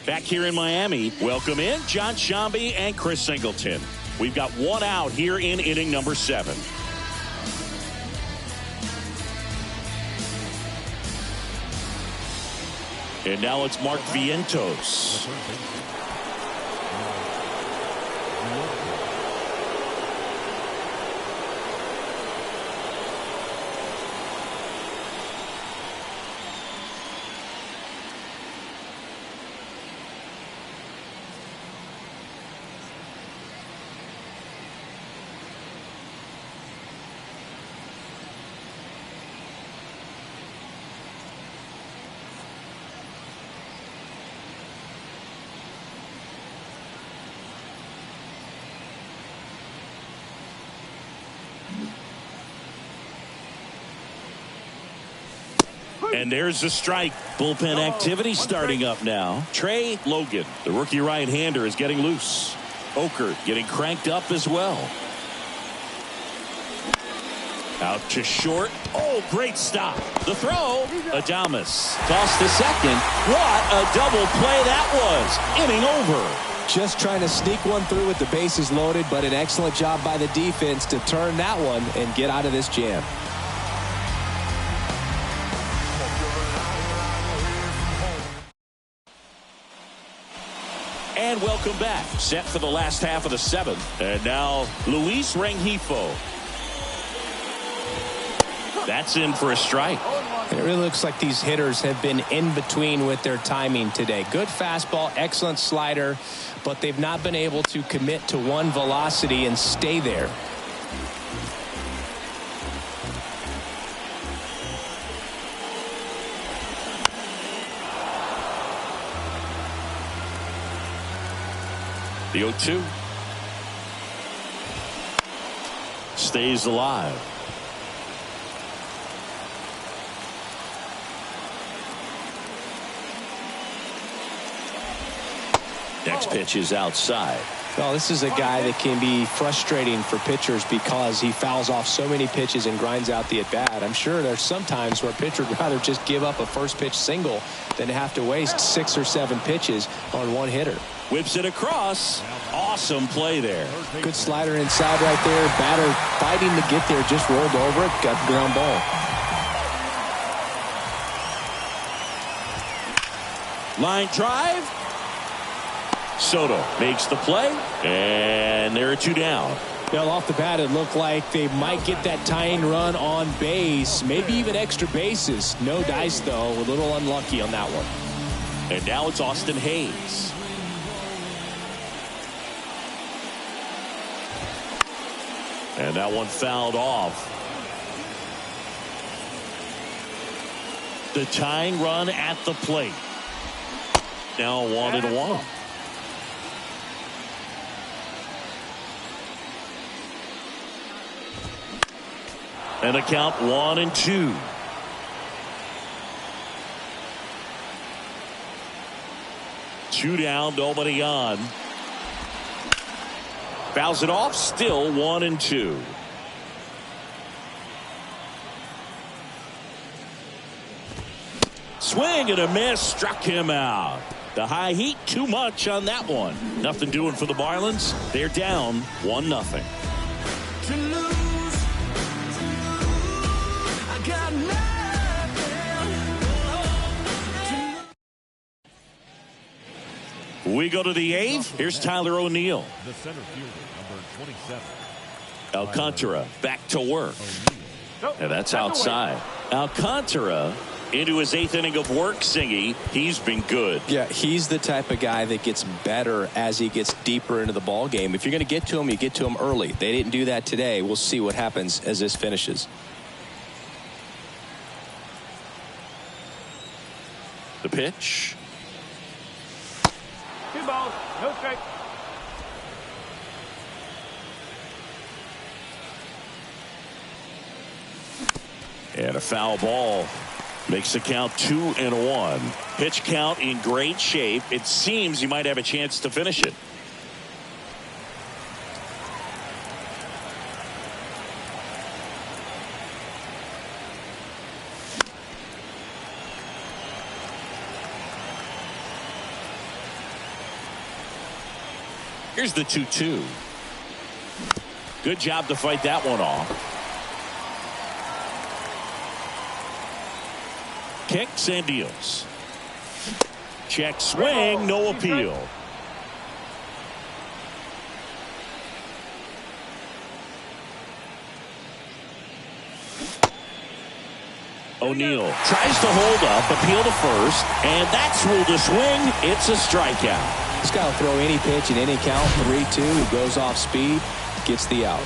Back here in Miami, welcome in John Sciambi and Chris Singleton. We've got one out here in inning number 7. And now it's Mark Vientos. And there's the strike. Bullpen activity starting up now. Trey Logan, the rookie right-hander, is getting loose. Oker getting cranked up as well. Out to short. Oh, great stop. The throw. Adames tossed to second. What a double play that was. Inning over. Just trying to sneak one through with the bases loaded, but an excellent job by the defense to turn that one and get out of this jam. And welcome back. Set for the last half of the seventh. And now Luis Rengifo. That's in for a strike. It really looks like these hitters have been in between with their timing today. Good fastball, excellent slider, but they've not been able to commit to one velocity and stay there. The 0-2 stays alive. Next pitch is outside. Well, this is a guy that can be frustrating for pitchers because he fouls off so many pitches and grinds out the at-bat. I'm sure there's some times where a pitcher would rather just give up a first pitch single than have to waste 6 or 7 pitches on one hitter. Whips it across. Awesome play there. Good slider inside right there. Batter fighting to get there, just rolled over it, got the ground ball. Line drive. Soto makes the play, and there are 2 down. Well, off the bat, it looked like they might get that tying run on base, maybe even extra bases. No dice, though. A little unlucky on that one. And now it's Austin Hayes. And that one fouled off. The tying run at the plate. Now 1-1. And a count 1-2. Two down, nobody on. Fouls it off, still 1-2. Swing and a miss, struck him out. The high heat, too much on that one. Nothing doing for the Marlins. They're down 1-0. We go to the 8th. Here's Tyler O'Neill. The center fielder, number 27. Alcantara back to work. And that's outside. Alcantara into his 8th inning of work, Singy. He's been good. Yeah, he's the type of guy that gets better as he gets deeper into the ball game. If you're going to get to him, you get to him early. They didn't do that today. We'll see what happens as this finishes. The pitch. 2 balls, no strike. And a foul ball makes the count 2-1. Pitch count in great shape. It seems he might have a chance to finish it. Here's the 2-2. Good job to fight that one off. Kicks and deals. Check swing, no appeal. O'Neill tries to hold up, appeal to first, and that's ruled a swing. It's a strikeout. This guy will throw any pitch in any count. 3-2. He goes off speed, gets the out.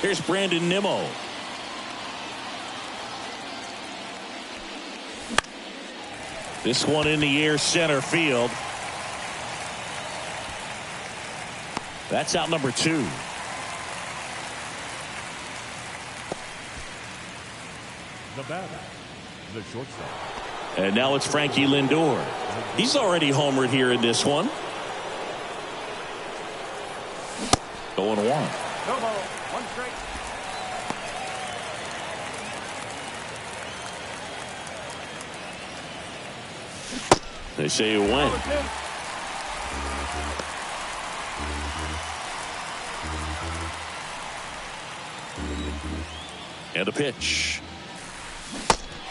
Here's Brandon Nimmo. This one in the air, center field. That's out number 2. The batter, the shortstop. And now it's Frankie Lindor. He's already homered here in this one. 0-1. No ball. One strike. They say you win. And a pitch.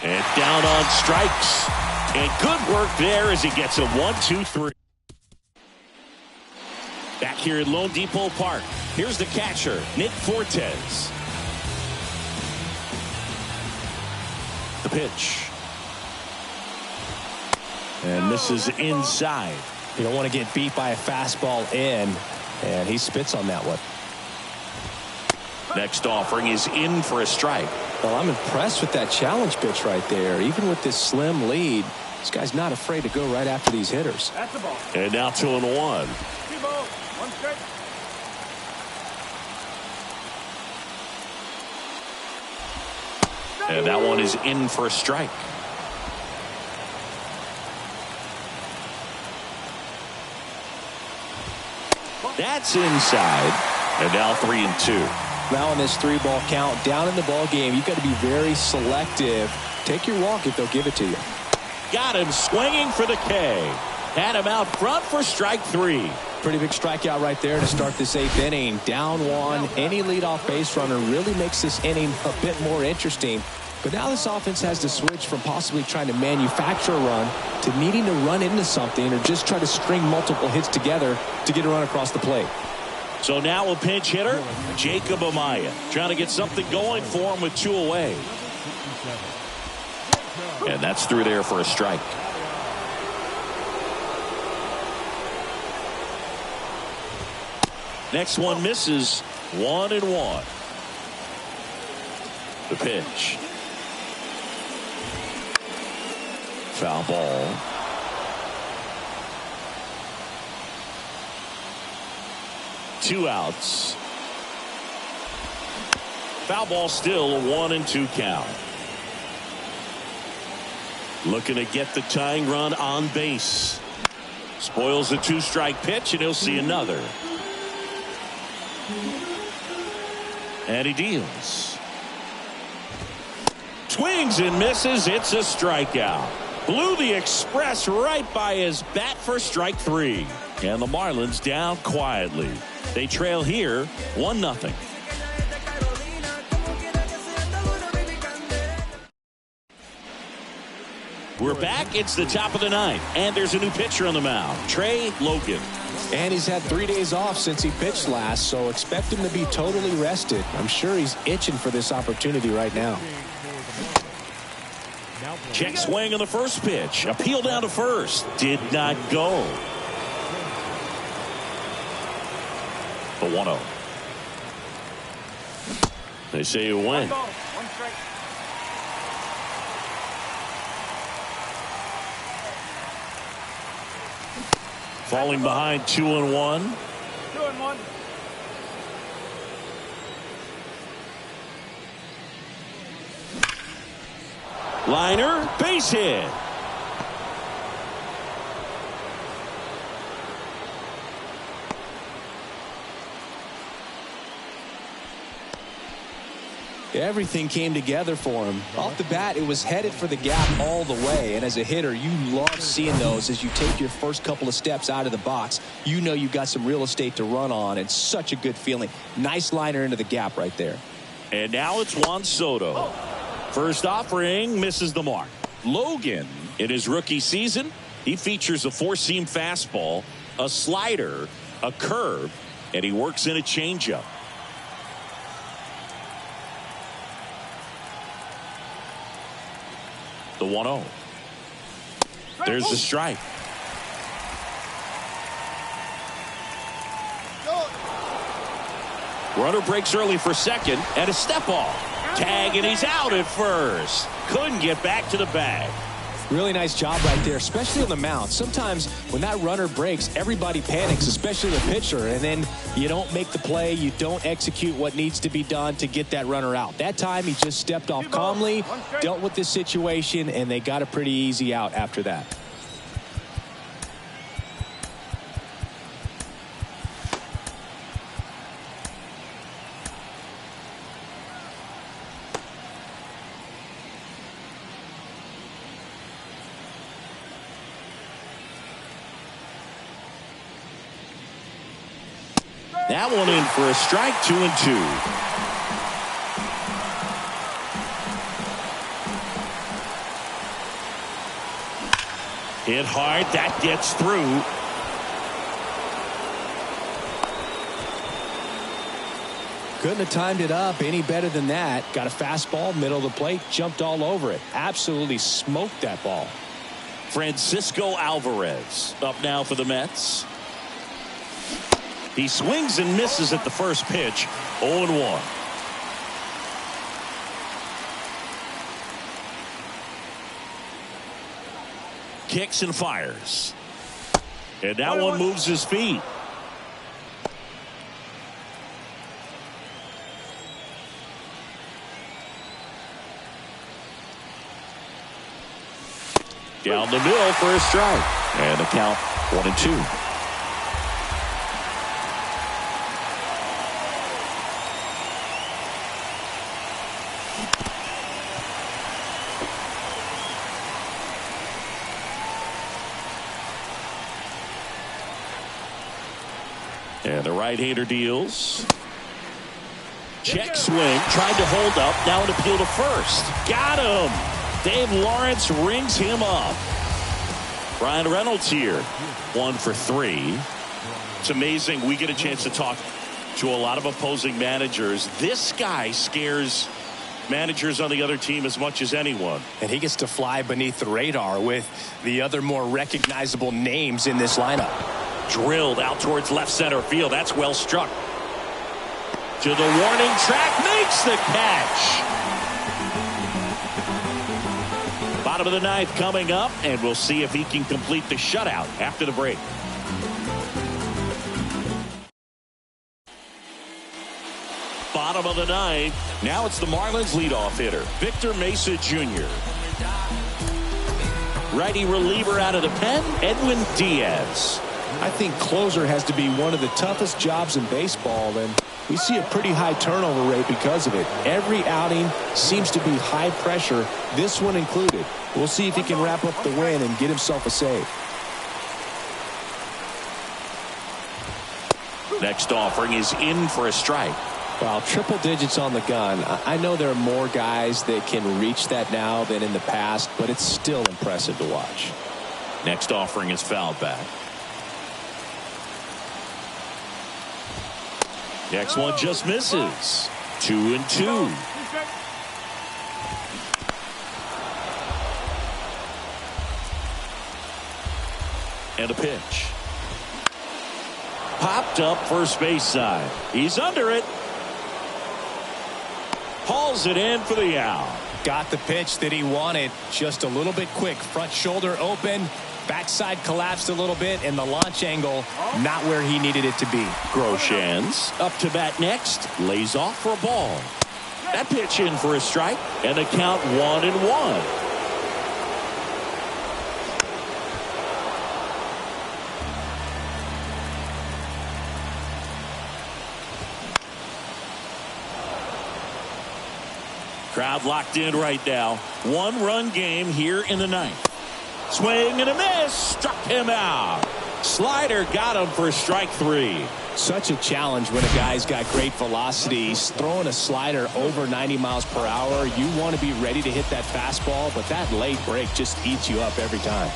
And down on strikes. And good work there as he gets a 1-2-3. Back here at Lone Depot Park, here's the catcher, Nick Fortes. The pitch. And misses inside. You don't want to get beat by a fastball in, and he spits on that one. Next offering is in for a strike. Well, I'm impressed with that challenge pitch right there. Even with this slim lead, this guy's not afraid to go right after these hitters. That's the ball. And now 2-1. 2 balls. One strike. And that one is in for a strike. That's inside. And now 3-2. Now in this 3-ball count, down in the ball game, you've got to be very selective. Take your walk if they'll give it to you. Got him swinging for the K. Had him out front for strike 3. Pretty big strikeout right there to start this 8th inning. Down 1. Any leadoff base runner really makes this inning a bit more interesting. But now this offense has to switch from possibly trying to manufacture a run to needing to run into something or just try to string multiple hits together to get a run across the plate. So now a pinch hitter, Jacob Amaya, trying to get something going for him with 2 away. And that's through there for a strike. Next one misses. 1-1. The pitch. Foul ball. Two outs. Foul ball still, a 1-2 count. Looking to get the tying run on base. Spoils the 2-strike pitch, and he'll see another. And he deals. Swings and misses. It's a strikeout. Blew the express right by his bat for strike 3. And the Marlins down quietly. They trail here 1-0. We're back. It's the top of the 9th. And there's a new pitcher on the mound, Trey Logan. And he's had 3 days off since he pitched last, so expect him to be totally rested. I'm sure he's itching for this opportunity right now. Check swing on the first pitch. Appeal down to first. Did not go. The 1-0. They say you win. One strike. Falling behind 2-1. 2-1. Liner, base hit. Everything came together for him. Off the bat, it was headed for the gap all the way. And as a hitter, you love seeing those as you take your first couple of steps out of the box. You know you've got some real estate to run on. It's such a good feeling. Nice liner into the gap right there. And now it's Juan Soto. First offering misses the mark. Logan, in his rookie season, he features a 4-seam fastball, a slider, a curve, and he works in a changeup. The 1-0. There's the strike. Runner breaks early for second, and a step off. Tag, and he's out at first. Couldn't get back to the bag. Really nice job right there, especially on the mound. Sometimes when that runner breaks, everybody panics, especially the pitcher, and then you don't make the play, you don't execute what needs to be done to get that runner out. That time he just stepped off calmly, dealt with the situation, and they got a pretty easy out after that. That one in for a strike, 2-2. Hit hard, that gets through. Couldn't have timed it up any better than that. Got a fastball, middle of the plate, jumped all over it. Absolutely smoked that ball. Francisco Alvarez up now for the Mets. He swings and misses at the first pitch. 0-1. Kicks and fires. And that one moves his feet. Down the middle for a strike. And the count 1-2. And the right-hander deals. Check swing. Tried to hold up. Now an appeal to first. Got him. Dave Lawrence rings him up. Ryan Reynolds here. 1 for 3. It's amazing. We get a chance to talk to a lot of opposing managers. This guy scares managers on the other team as much as anyone. And he gets to fly beneath the radar with the other more recognizable names in this lineup. Drilled out towards left center field. That's well struck. To the warning track. Makes the catch. Bottom of the ninth coming up, and we'll see if he can complete the shutout after the break. Bottom of the ninth. Now it's the Marlins leadoff hitter, Victor Mesa Jr. Righty reliever out of the pen, Edwin Diaz. I think closer has to be one of the toughest jobs in baseball, and we see a pretty high turnover rate because of it. Every outing seems to be high pressure, this one included. We'll see if he can wrap up the win and get himself a save. Next offering is in for a strike. Well, triple digits on the gun. I know there are more guys that can reach that now than in the past, but it's still impressive to watch. Next offering is fouled back. Next one just misses. 2-2. And a pitch. Popped up first base side. He's under it. Hauls it in for the out. Got the pitch that he wanted. Just a little bit quick. Front shoulder open. Backside collapsed a little bit, and the launch angle not where he needed it to be. Groshans up to bat next. Lays off for a ball. That pitch in for a strike, and the count 1-1. Crowd locked in right now. 1-run game here in the ninth. Swing and a miss. Struck him out. Slider got him for strike 3. Such a challenge when a guy's got great velocity. He's throwing a slider over 90 miles per hour. You want to be ready to hit that fastball, but that late break just eats you up every time.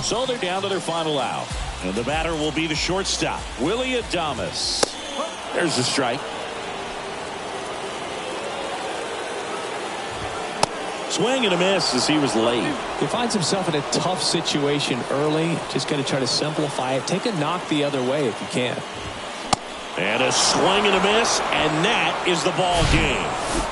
So they're down to their final out. And the batter will be the shortstop, Willie Adames. There's the strike. Swing and a miss as he was late. He finds himself in a tough situation early. Just got to try to simplify it. Take a knock the other way if you can. And a swing and a miss, and that is the ball game.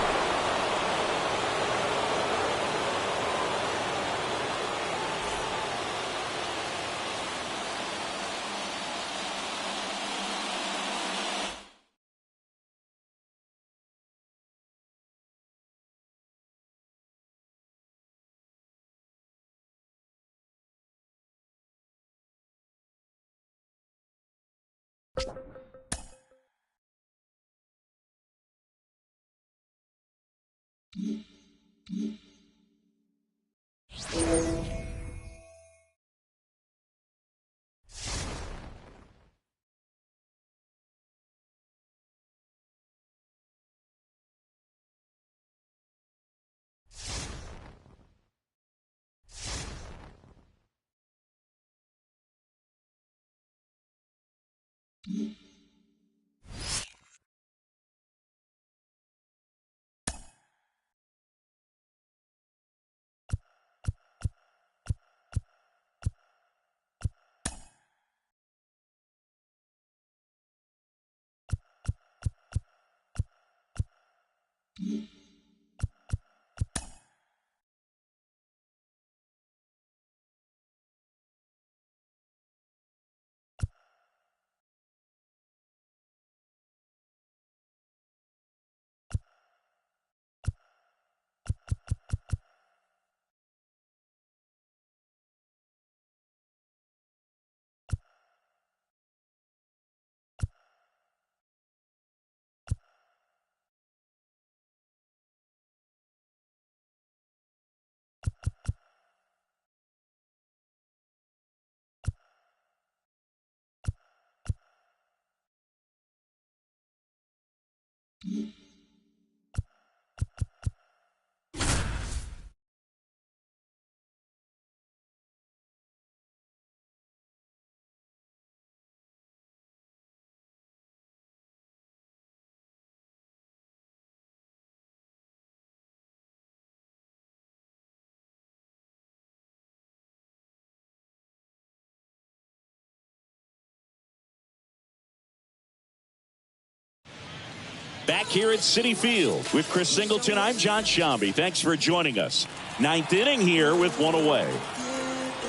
Back here at Citi Field with Chris Singleton, I'm John Shambi. Thanks for joining us. Ninth inning here with one away.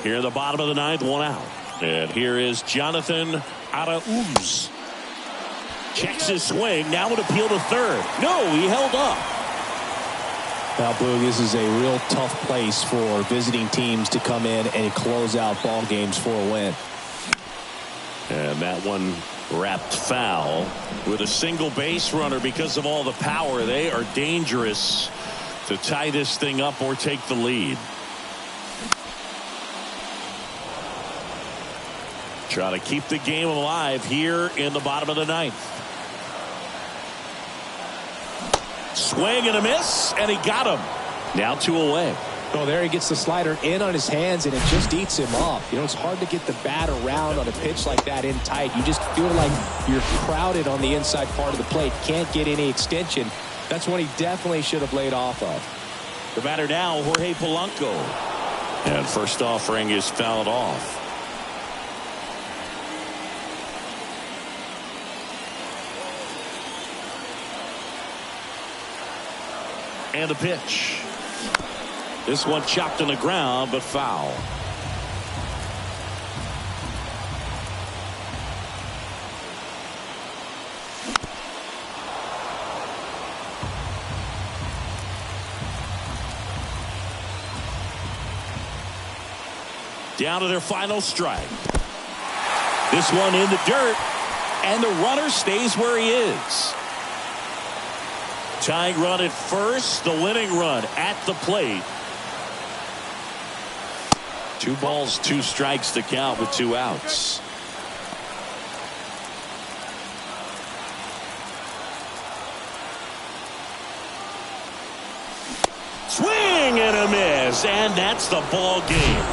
Here in the bottom of the ninth, one out. And here is Jonathan r2r034's. Checks his swing. Now would appeal to third. No, he held up. Now, Boog, this is a real tough place for visiting teams to come in and close out ball games for a win. And that one wrapped foul with a single base runner. Because of all the power, they are dangerous to tie this thing up or take the lead. Try to keep the game alive here in the bottom of the ninth. Swing and a miss, and he got him. Now 2 away. Oh, there he gets the slider in on his hands, and it just eats him up. You know, it's hard to get the bat around on a pitch like that in tight. You just feel like you're crowded on the inside part of the plate. Can't get any extension. That's one he definitely should have laid off of. The batter now, Jorge Polanco. And first offering is fouled off. And a pitch. This one chopped on the ground, but foul. Down to their final strike. This one in the dirt, and the runner stays where he is. Tying run at first, the winning run at the plate. 2 balls, 2 strikes to count with 2 outs. Swing and a miss, and that's the ball game.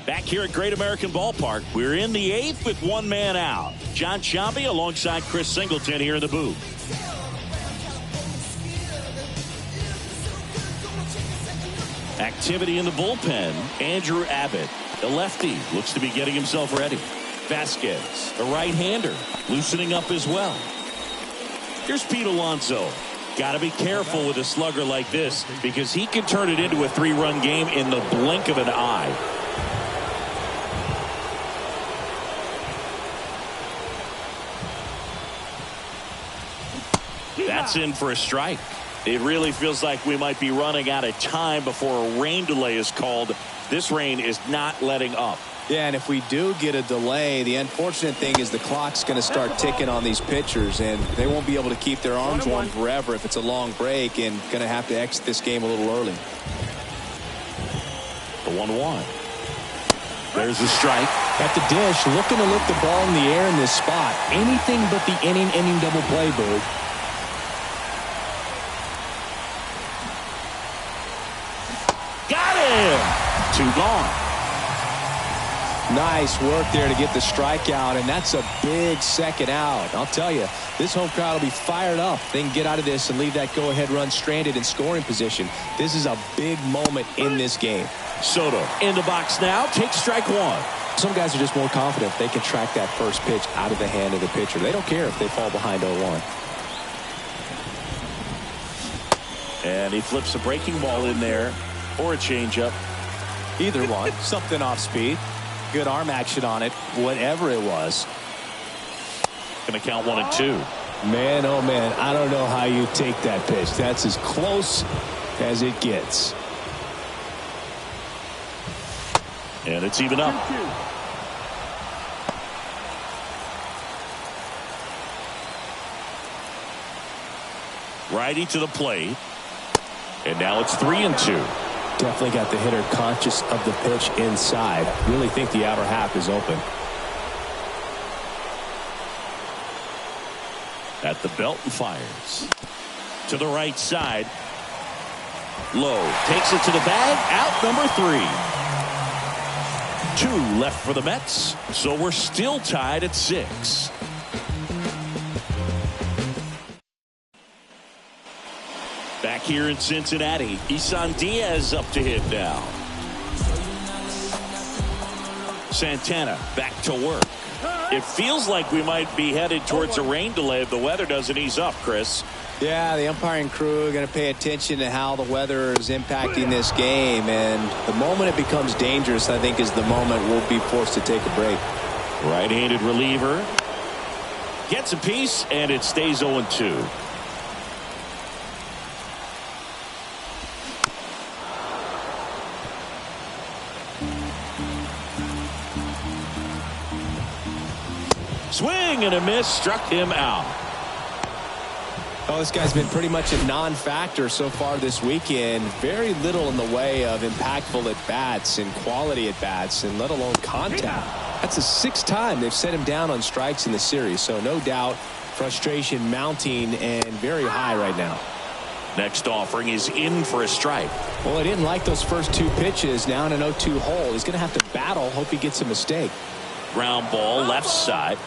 Back here at Great American Ballpark, we're in the 8th with one man out. John Sciambi alongside Chris Singleton here in the booth. Activity in the bullpen. Andrew Abbott, the lefty, looks to be getting himself ready. Vasquez, the right-hander, loosening up as well. Here's Pete Alonso. Got to be careful with a slugger like this because he can turn it into a 3-run game in the blink of an eye. That's in for a strike. It really feels like we might be running out of time before a rain delay is called. This rain is not letting up. Yeah, and if we do get a delay, the unfortunate thing is the clock's going to start ticking on these pitchers, and they won't be able to keep their arms warm forever if it's a long break, and going to have to exit this game a little early. The 1-1. There's a strike. At the dish, looking to lift the ball in the air in this spot. Anything but the inning double play, Boog. Two gone. Nice work there to get the strikeout, and that's a big second out. I'll tell you, this home crowd will be fired up. They can get out of this and leave that go-ahead run stranded in scoring position. This is a big moment in this game. Soto in the box now, takes strike one. Some guys are just more confident they can track that first pitch out of the hand of the pitcher. They don't care if they fall behind 0-1. And he flips a breaking ball in there or a changeup. Either one. Something off speed. Good arm action on it. Whatever it was. Going to count 1 and 2. Man, oh man, I don't know how you take that pitch. That's as close as it gets. And it's even up. Righty to the plate. And now it's 3 and 2. Definitely got the hitter conscious of the pitch inside. Really think the outer half is open. At the belt and fires. To the right side. Low takes it to the bag. Out number 3. 2 left for the Mets. So we're still tied at 6. Back here in Cincinnati, Isan Diaz up to hit now. Santana back to work. It feels like we might be headed towards a rain delay if the weather doesn't ease up, Chris. Yeah, the umpiring crew are going to pay attention to how the weather is impacting this game, and the moment it becomes dangerous, I think, is the moment we'll be forced to take a break. Right-handed reliever gets a piece, and it stays 0-2. Swing and a miss, struck him out. Oh, this guy's been pretty much a non-factor so far this weekend. Very little in the way of impactful at-bats and quality at-bats, and let alone contact. That's the 6th time they've set him down on strikes in the series, so no doubt frustration mounting and very high right now. Next offering is in for a strike. Well, he didn't like those first 2 pitches. Now in an 0-2 hole. He's going to have to battle, hope he gets a mistake. Ground ball left side.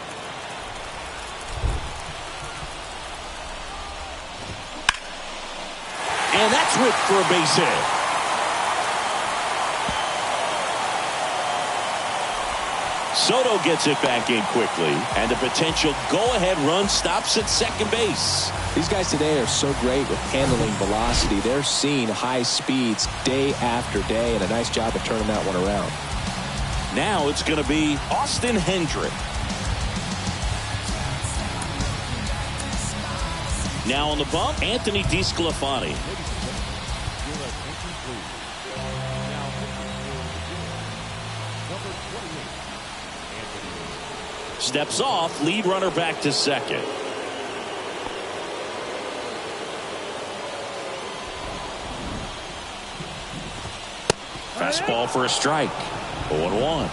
And that's whipped for a base hit. Soto gets it back in quickly, and the potential go-ahead run stops at second base. These guys today are so great with handling velocity. They're seeing high speeds day after day, and a nice job of turning that one around. Now it's going to be Austin Hendrick. Now on the bump, Anthony DeSclafani. Steps off, lead runner back to second. Fastball for a strike. 0-1.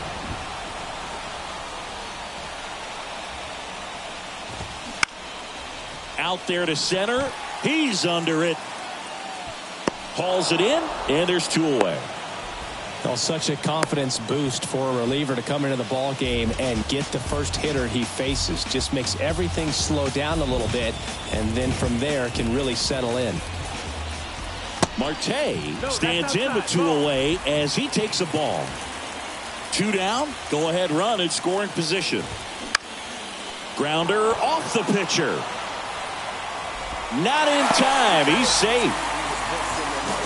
Out there to center. He's under it. Hauls it in, and there's 2 away. Well, such a confidence boost for a reliever to come into the ball game and get the first hitter he faces. Just makes everything slow down a little bit, and then from there can really settle in. Marte stands in with 2 away as he takes a ball. 2 down, go ahead run in scoring position. Grounder off the pitcher. Not in time. He's safe.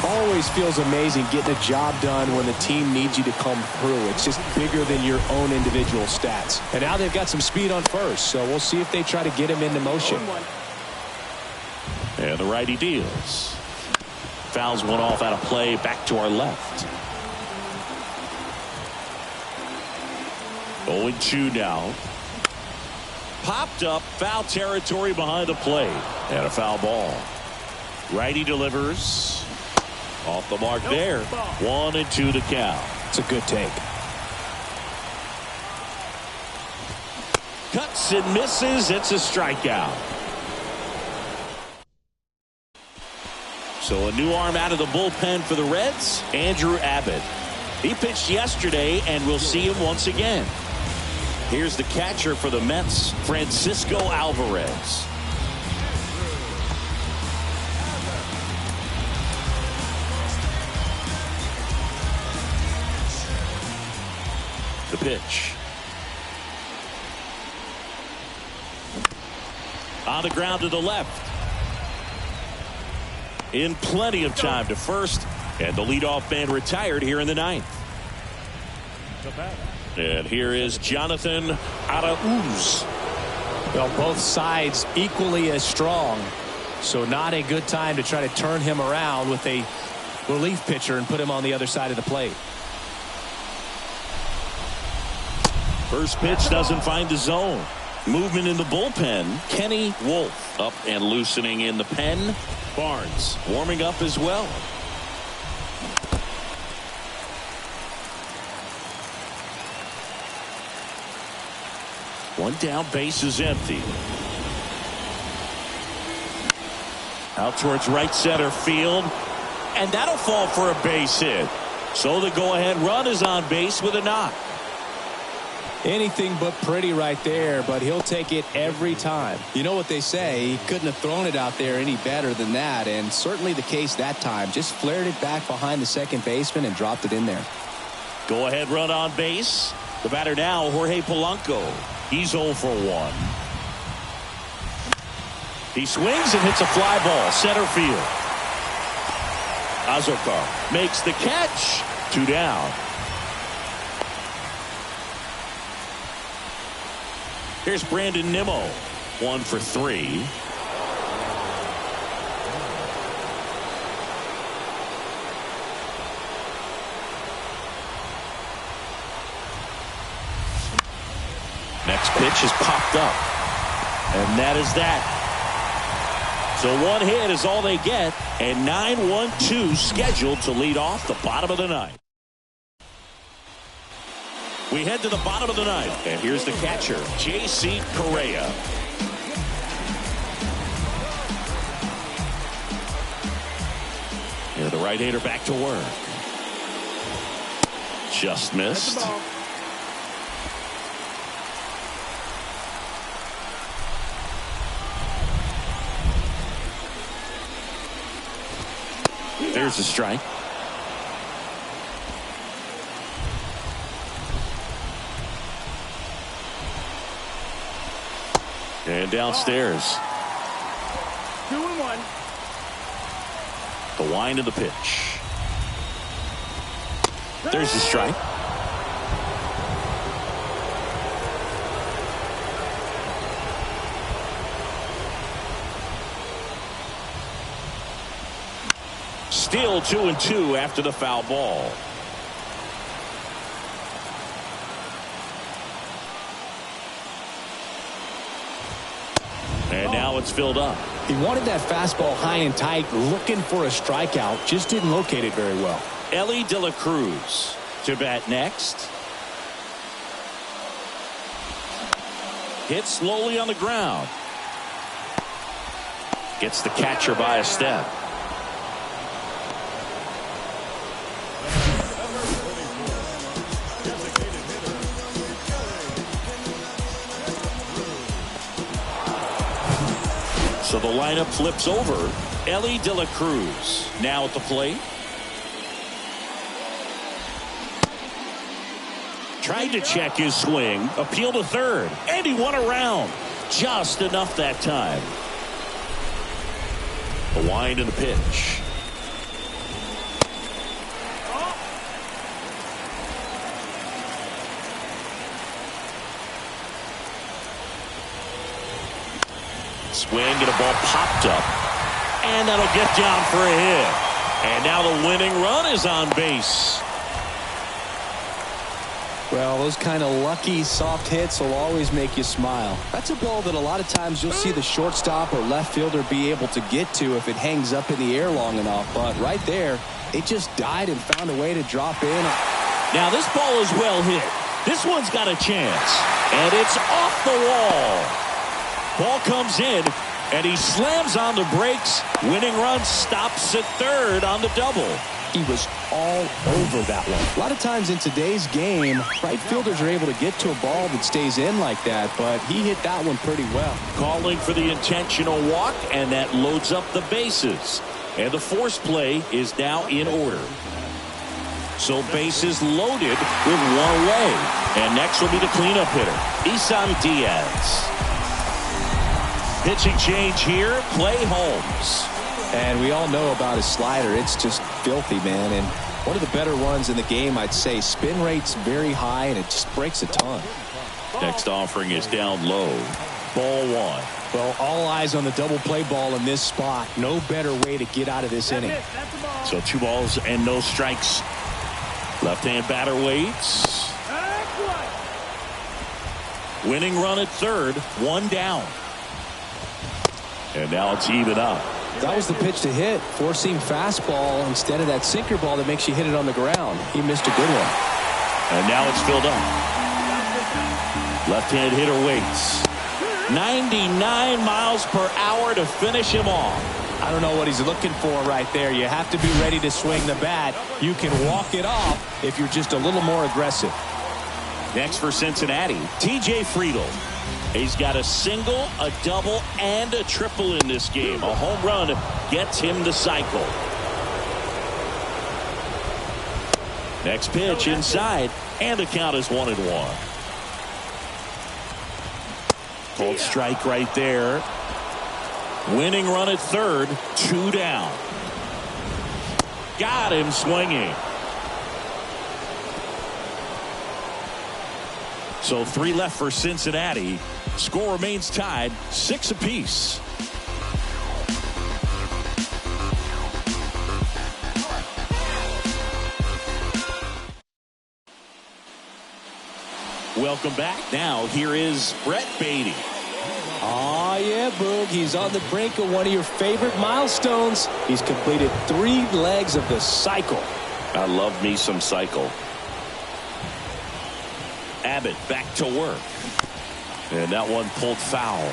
Always feels amazing getting a job done when the team needs you to come through. It's just bigger than your own individual stats. And now they've got some speed on first, so we'll see if they try to get him into motion. And the righty deals. Fouls one off out of play, back to our left. 0-2 now. Popped up, foul territory behind the plate. And a foul ball. Righty delivers. Off the mark there. 1-2 to count. It's a good take. Cuts and misses. It's a strikeout. So a new arm out of the bullpen for the Reds, Andrew Abbott. He pitched yesterday, and we'll see him once again. Here's the catcher for the Mets, Francisco Alvarez. The pitch. On the ground to the left. In plenty of time to first, and the leadoff man retired here in the 9th. And here is Jonathan Arauz. Well, both sides equally as strong, so not a good time to try to turn him around with a relief pitcher and put him on the other side of the plate. First pitch doesn't find the zone. Movement in the bullpen. Kenny Wolf up and loosening in the pen. Barnes warming up as well. One down, base is empty. Out towards right center field. And that'll fall for a base hit. So the go-ahead run is on base with a knock. Anything but pretty right there, but he'll take it every time. You know what they say, he couldn't have thrown it out there any better than that, and certainly the case that time. Just flared it back behind the second baseman and dropped it in there. Go ahead run on base. The batter now, Jorge Polanco. He's 0 for 1. He swings and hits a fly ball, center field. Azokar makes the catch. 2 down. Here's Brandon Nimmo. 1 for 3. Next pitch is popped up. And that is that. So 1 hit is all they get. And 9-1-2 scheduled to lead off the bottom of the 9th. We head to the bottom of the 9th, and here's the catcher, J.C. Correa. Here, the right-hander back to work. Just missed. There's the strike. downstairs. 2-1. The wind of the pitch. There's the strike. Still 2-2 after the foul ball. And now it's filled up. He wanted that fastball high and tight, looking for a strikeout. Just didn't locate it very well. Ellie De La Cruz to bat next. Hit slowly on the ground. Gets the catcher by a step. So the lineup flips over. Ellie De La Cruz now at the plate. Tried to check his swing. Appeal to third. And he won around. Just enough that time. The wind and the pitch. Swing and a ball popped up. And that'll get down for a hit. And now the winning run is on base. Well, those kind of lucky soft hits will always make you smile. That's a ball that a lot of times you'll see the shortstop or left fielder be able to get to if it hangs up in the air long enough. But right there, it just died and found a way to drop in. Now this ball is well hit. This one's got a chance. And it's off the wall. Ball comes in, and he slams on the brakes. Winning run stops at third on the double. He was all over that one. A lot of times in today's game, right fielders are able to get to a ball that stays in like that, but he hit that one pretty well. Calling for the intentional walk, and that loads up the bases. And the force play is now in order. So bases loaded with one away. And next will be the cleanup hitter, Isan Diaz. Pitching change here, Clay Holmes. And we all know about his slider. It's just filthy, man. And one of the better ones in the game, I'd say. Spin rate's very high, and it just breaks a ton. Next offering is down low. Ball one. Well, all eyes on the double play ball in this spot. No better way to get out of this inning. So 2 balls and no strikes. Left-hand batter waits. Winning run at third. 1 down. And now it's even up. That was the pitch to hit. Four-seam fastball instead of that sinker ball that makes you hit it on the ground. He missed a good one. And now it's filled up. Left-hand hitter waits. 99 miles per hour to finish him off. I don't know what he's looking for right there. You have to be ready to swing the bat. You can walk it off if you're just a little more aggressive. Next for Cincinnati, TJ Friedl. He's got a single, a double, and a triple in this game. A home run gets him the cycle. Next pitch inside, and the count is 1-1. Called strike right there. Winning run at third, 2 down. Got him swinging. So 3 left for Cincinnati. Score remains tied, 6 apiece. Welcome back. Now here is Brett Beatty. Oh, yeah, Boog. He's on the brink of one of your favorite milestones. He's completed 3 legs of the cycle. I love me some cycle. Abbott back to work. And that one pulled foul.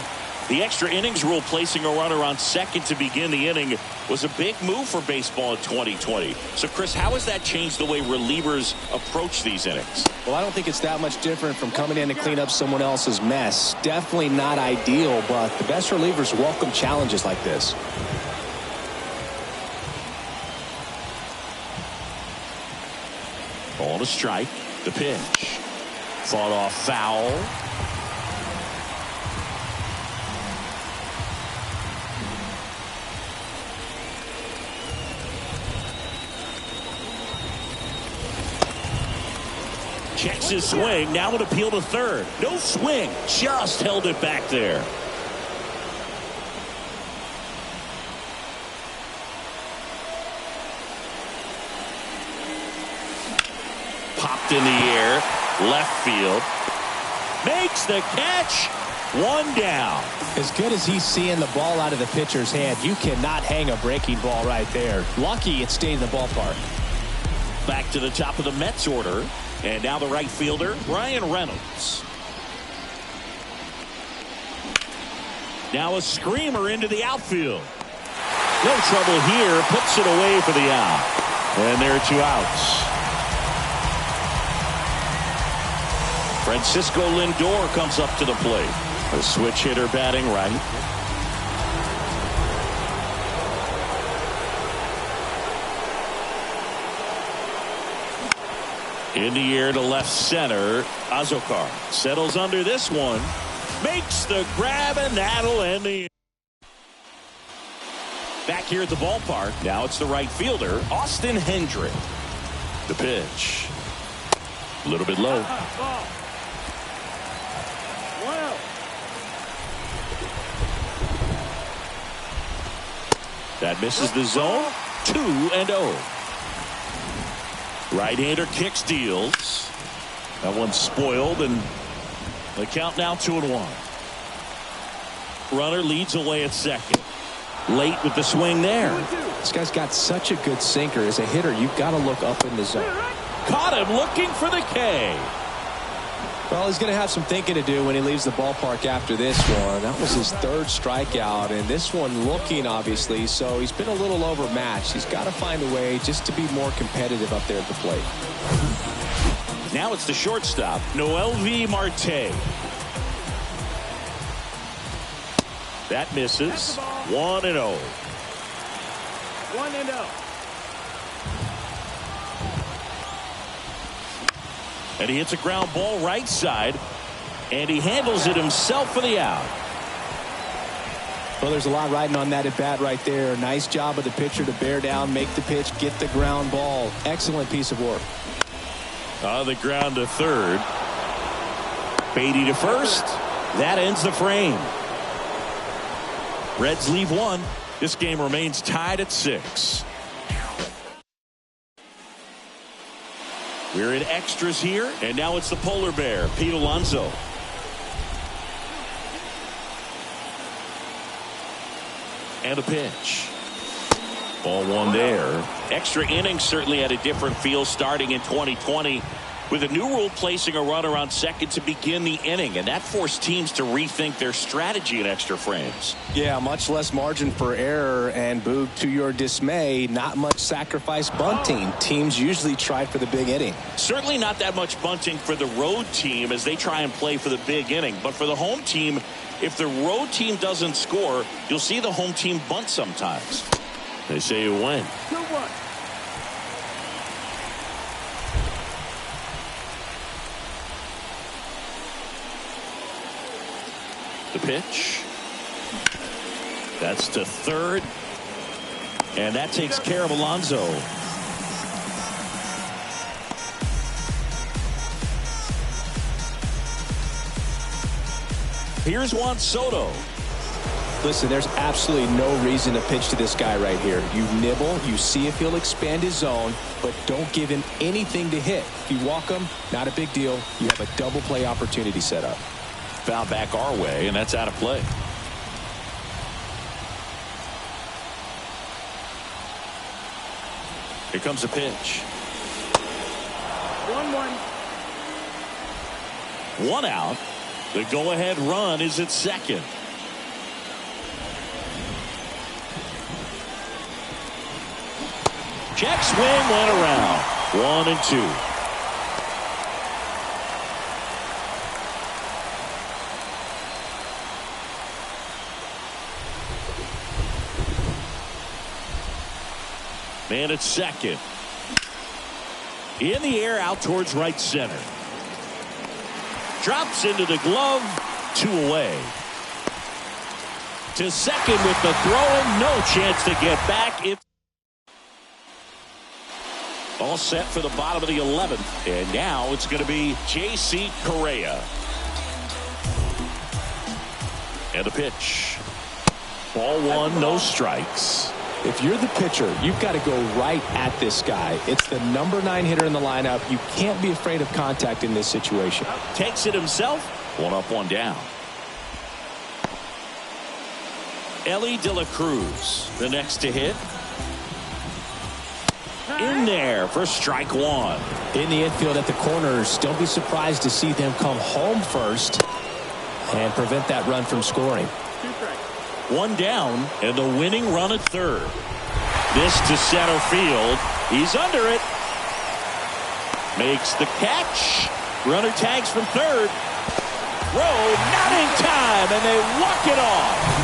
The extra innings rule placing a runner on second to begin the inning was a big move for baseball in 2020. So, Chris, how has that changed the way relievers approach these innings? Well, I don't think it's that much different from coming in to clean up someone else's mess. Definitely not ideal, but the best relievers welcome challenges like this. Ball to strike. The pitch. Fought off foul. Checks his swing. Now an appeal to third. No swing. Just held it back there. Popped in the air. Left field. Makes the catch. One down. As good as he's seeing the ball out of the pitcher's hand, you cannot hang a breaking ball right there. Lucky it stayed in the ballpark. Back to the top of the Mets order. And now the right fielder, Ryan Reynolds. Now a screamer into the outfield. No trouble here. Puts it away for the out. And there are 2 outs. Francisco Lindor comes up to the plate. A switch hitter batting right. In the air to left center. Azokar settles under this one. Makes the grab, and that'll end the. Back here at the ballpark. Now it's the right fielder, Austin Hendrick. The pitch. A little bit low. Ball. Well. That misses the zone. 2-0. Right-hander kicks, deals. That one's spoiled, and the count now 2-1. Runner leads away at second. Late with the swing there. This guy's got such a good sinker. As a hitter, you've got to look up in the zone. Caught him looking for the K. Well, he's going to have some thinking to do when he leaves the ballpark after this one. That was his 3rd strikeout, and this one looking, obviously, so he's been a little overmatched. He's got to find a way just to be more competitive up there at the plate. Now it's the shortstop, Noelvi Marte. That misses. 1-0. 1-0. And he hits a ground ball right side, and he handles it himself for the out. Well, there's a lot riding on that at bat right there. Nice job of the pitcher to bear down, make the pitch, get the ground ball. Excellent piece of work. On the ground to third. Beatty to first. That ends the frame. Reds leave 1. This game remains tied at 6. We're in extras here, and now it's the polar bear, Pete Alonso. And a pitch. Ball 1 there. Extra innings certainly had a different feel starting in 2020 with a new rule placing a runner on second to begin the inning, and that forced teams to rethink their strategy in extra frames. Yeah, much less margin for error, and Boog, to your dismay, not much sacrifice bunting. Teams usually try for the big inning. Certainly not that much bunting for the road team as they try and play for the big inning, but for the home team, if the road team doesn't score, you'll see the home team bunt sometimes. They say you win. 2-1. The pitch. That's to third. And that takes care of Alonso. Here's Juan Soto. Listen, there's absolutely no reason to pitch to this guy right here. You nibble, you see if he'll expand his zone, but don't give him anything to hit. If you walk him, not a big deal. You have a double play opportunity set up. Foul back our way, and that's out of play. Here comes a pitch. 1-1. 1 out. The go-ahead run is at second. Check swing went around. 1-2. Man at second. In the air out towards right center. Drops into the glove. 2 away. To second with the throw. No chance to get back. All set for the bottom of the 11th. And now it's going to be J.C. Correa. And a pitch. Ball one, no strikes. If you're the pitcher, you've got to go right at this guy. It's the number 9 hitter in the lineup. You can't be afraid of contact in this situation. Takes it himself. One up, one down. Ellie De La Cruz, the next to hit. In there for strike one. In the infield at the corners, don't be surprised to see them come home first and prevent that run from scoring. One down and the winning run at third. This to center field. He's under it. Makes the catch. Runner tags from third. Throw not in time, and they walk it off.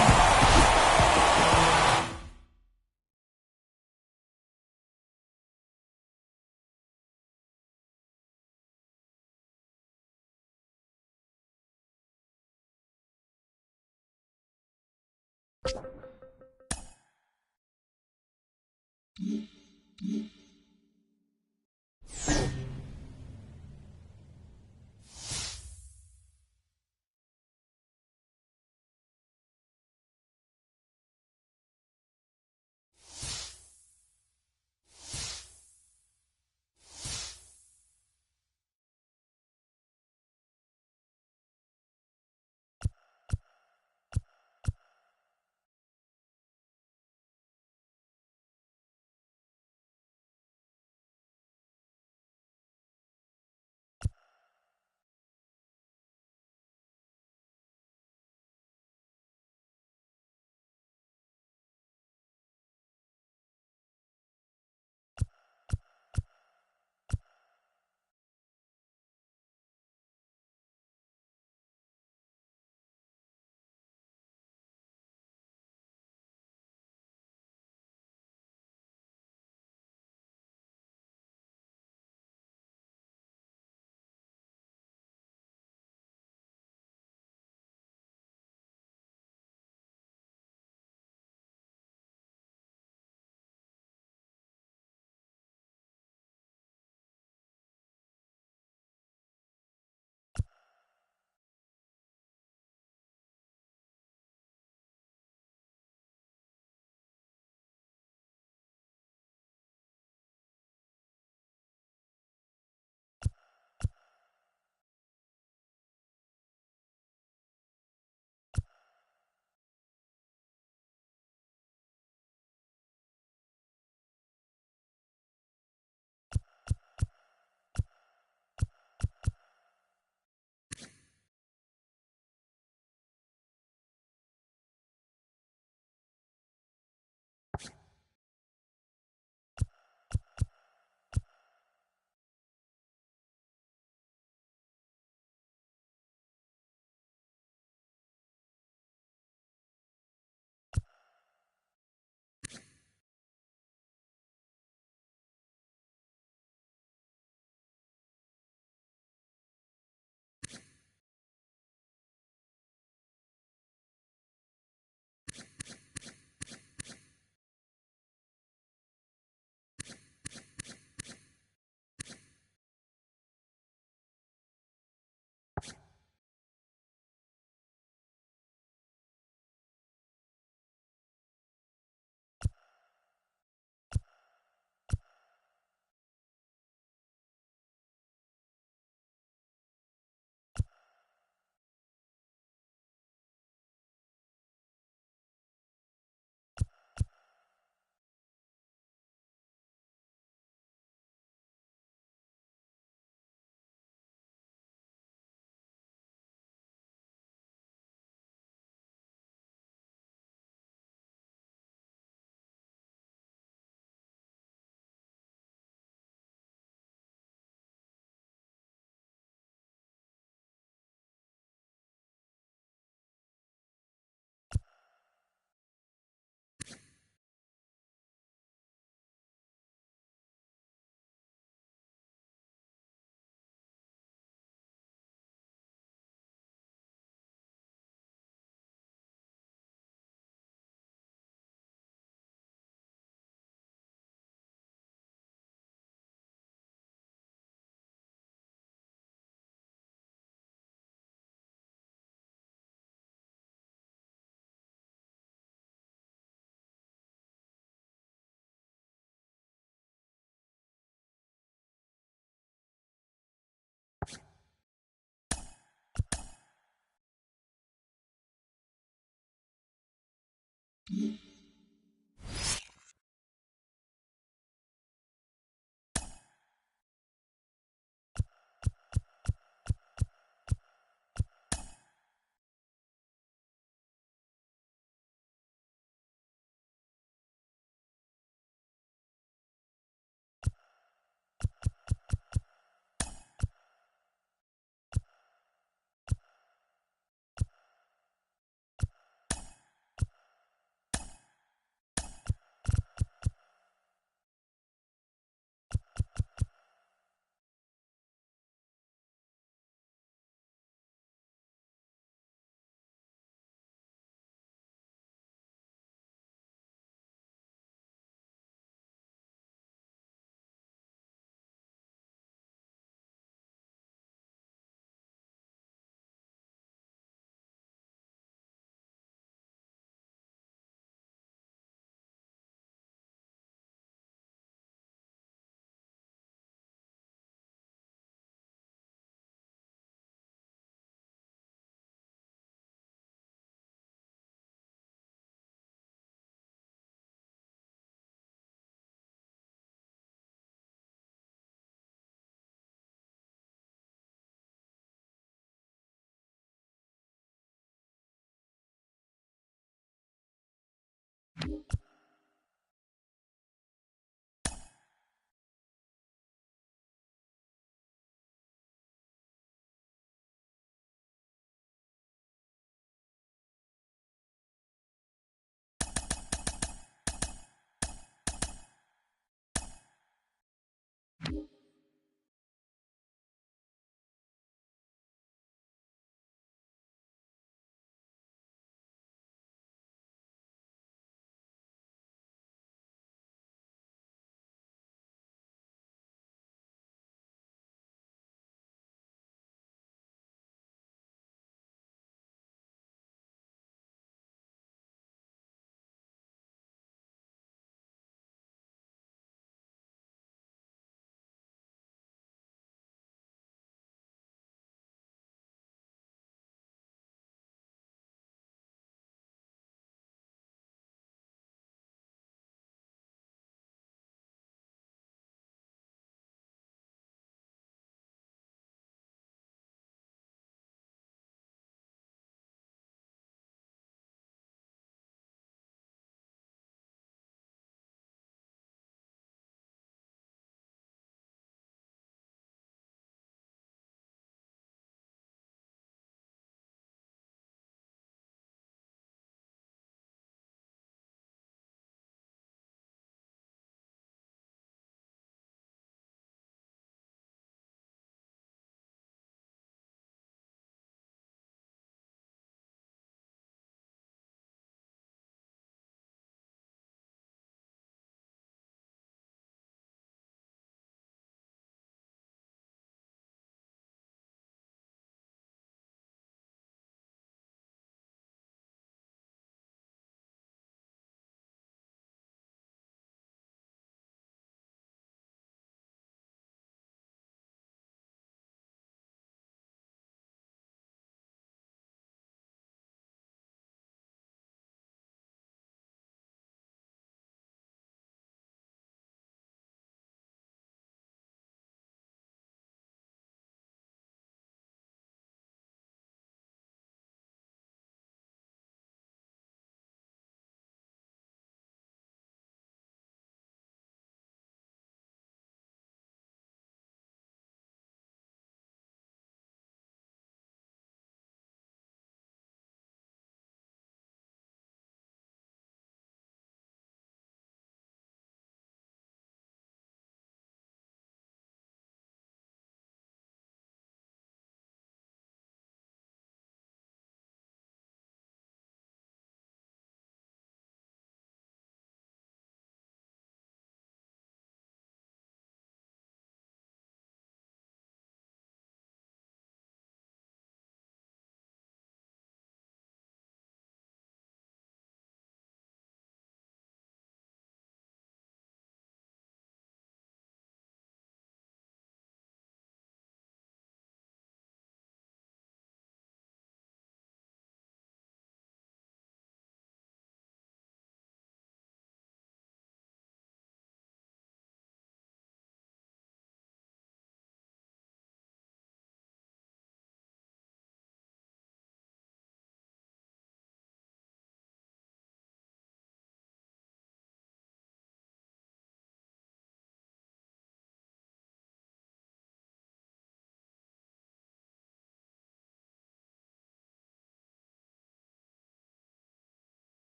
Yeah.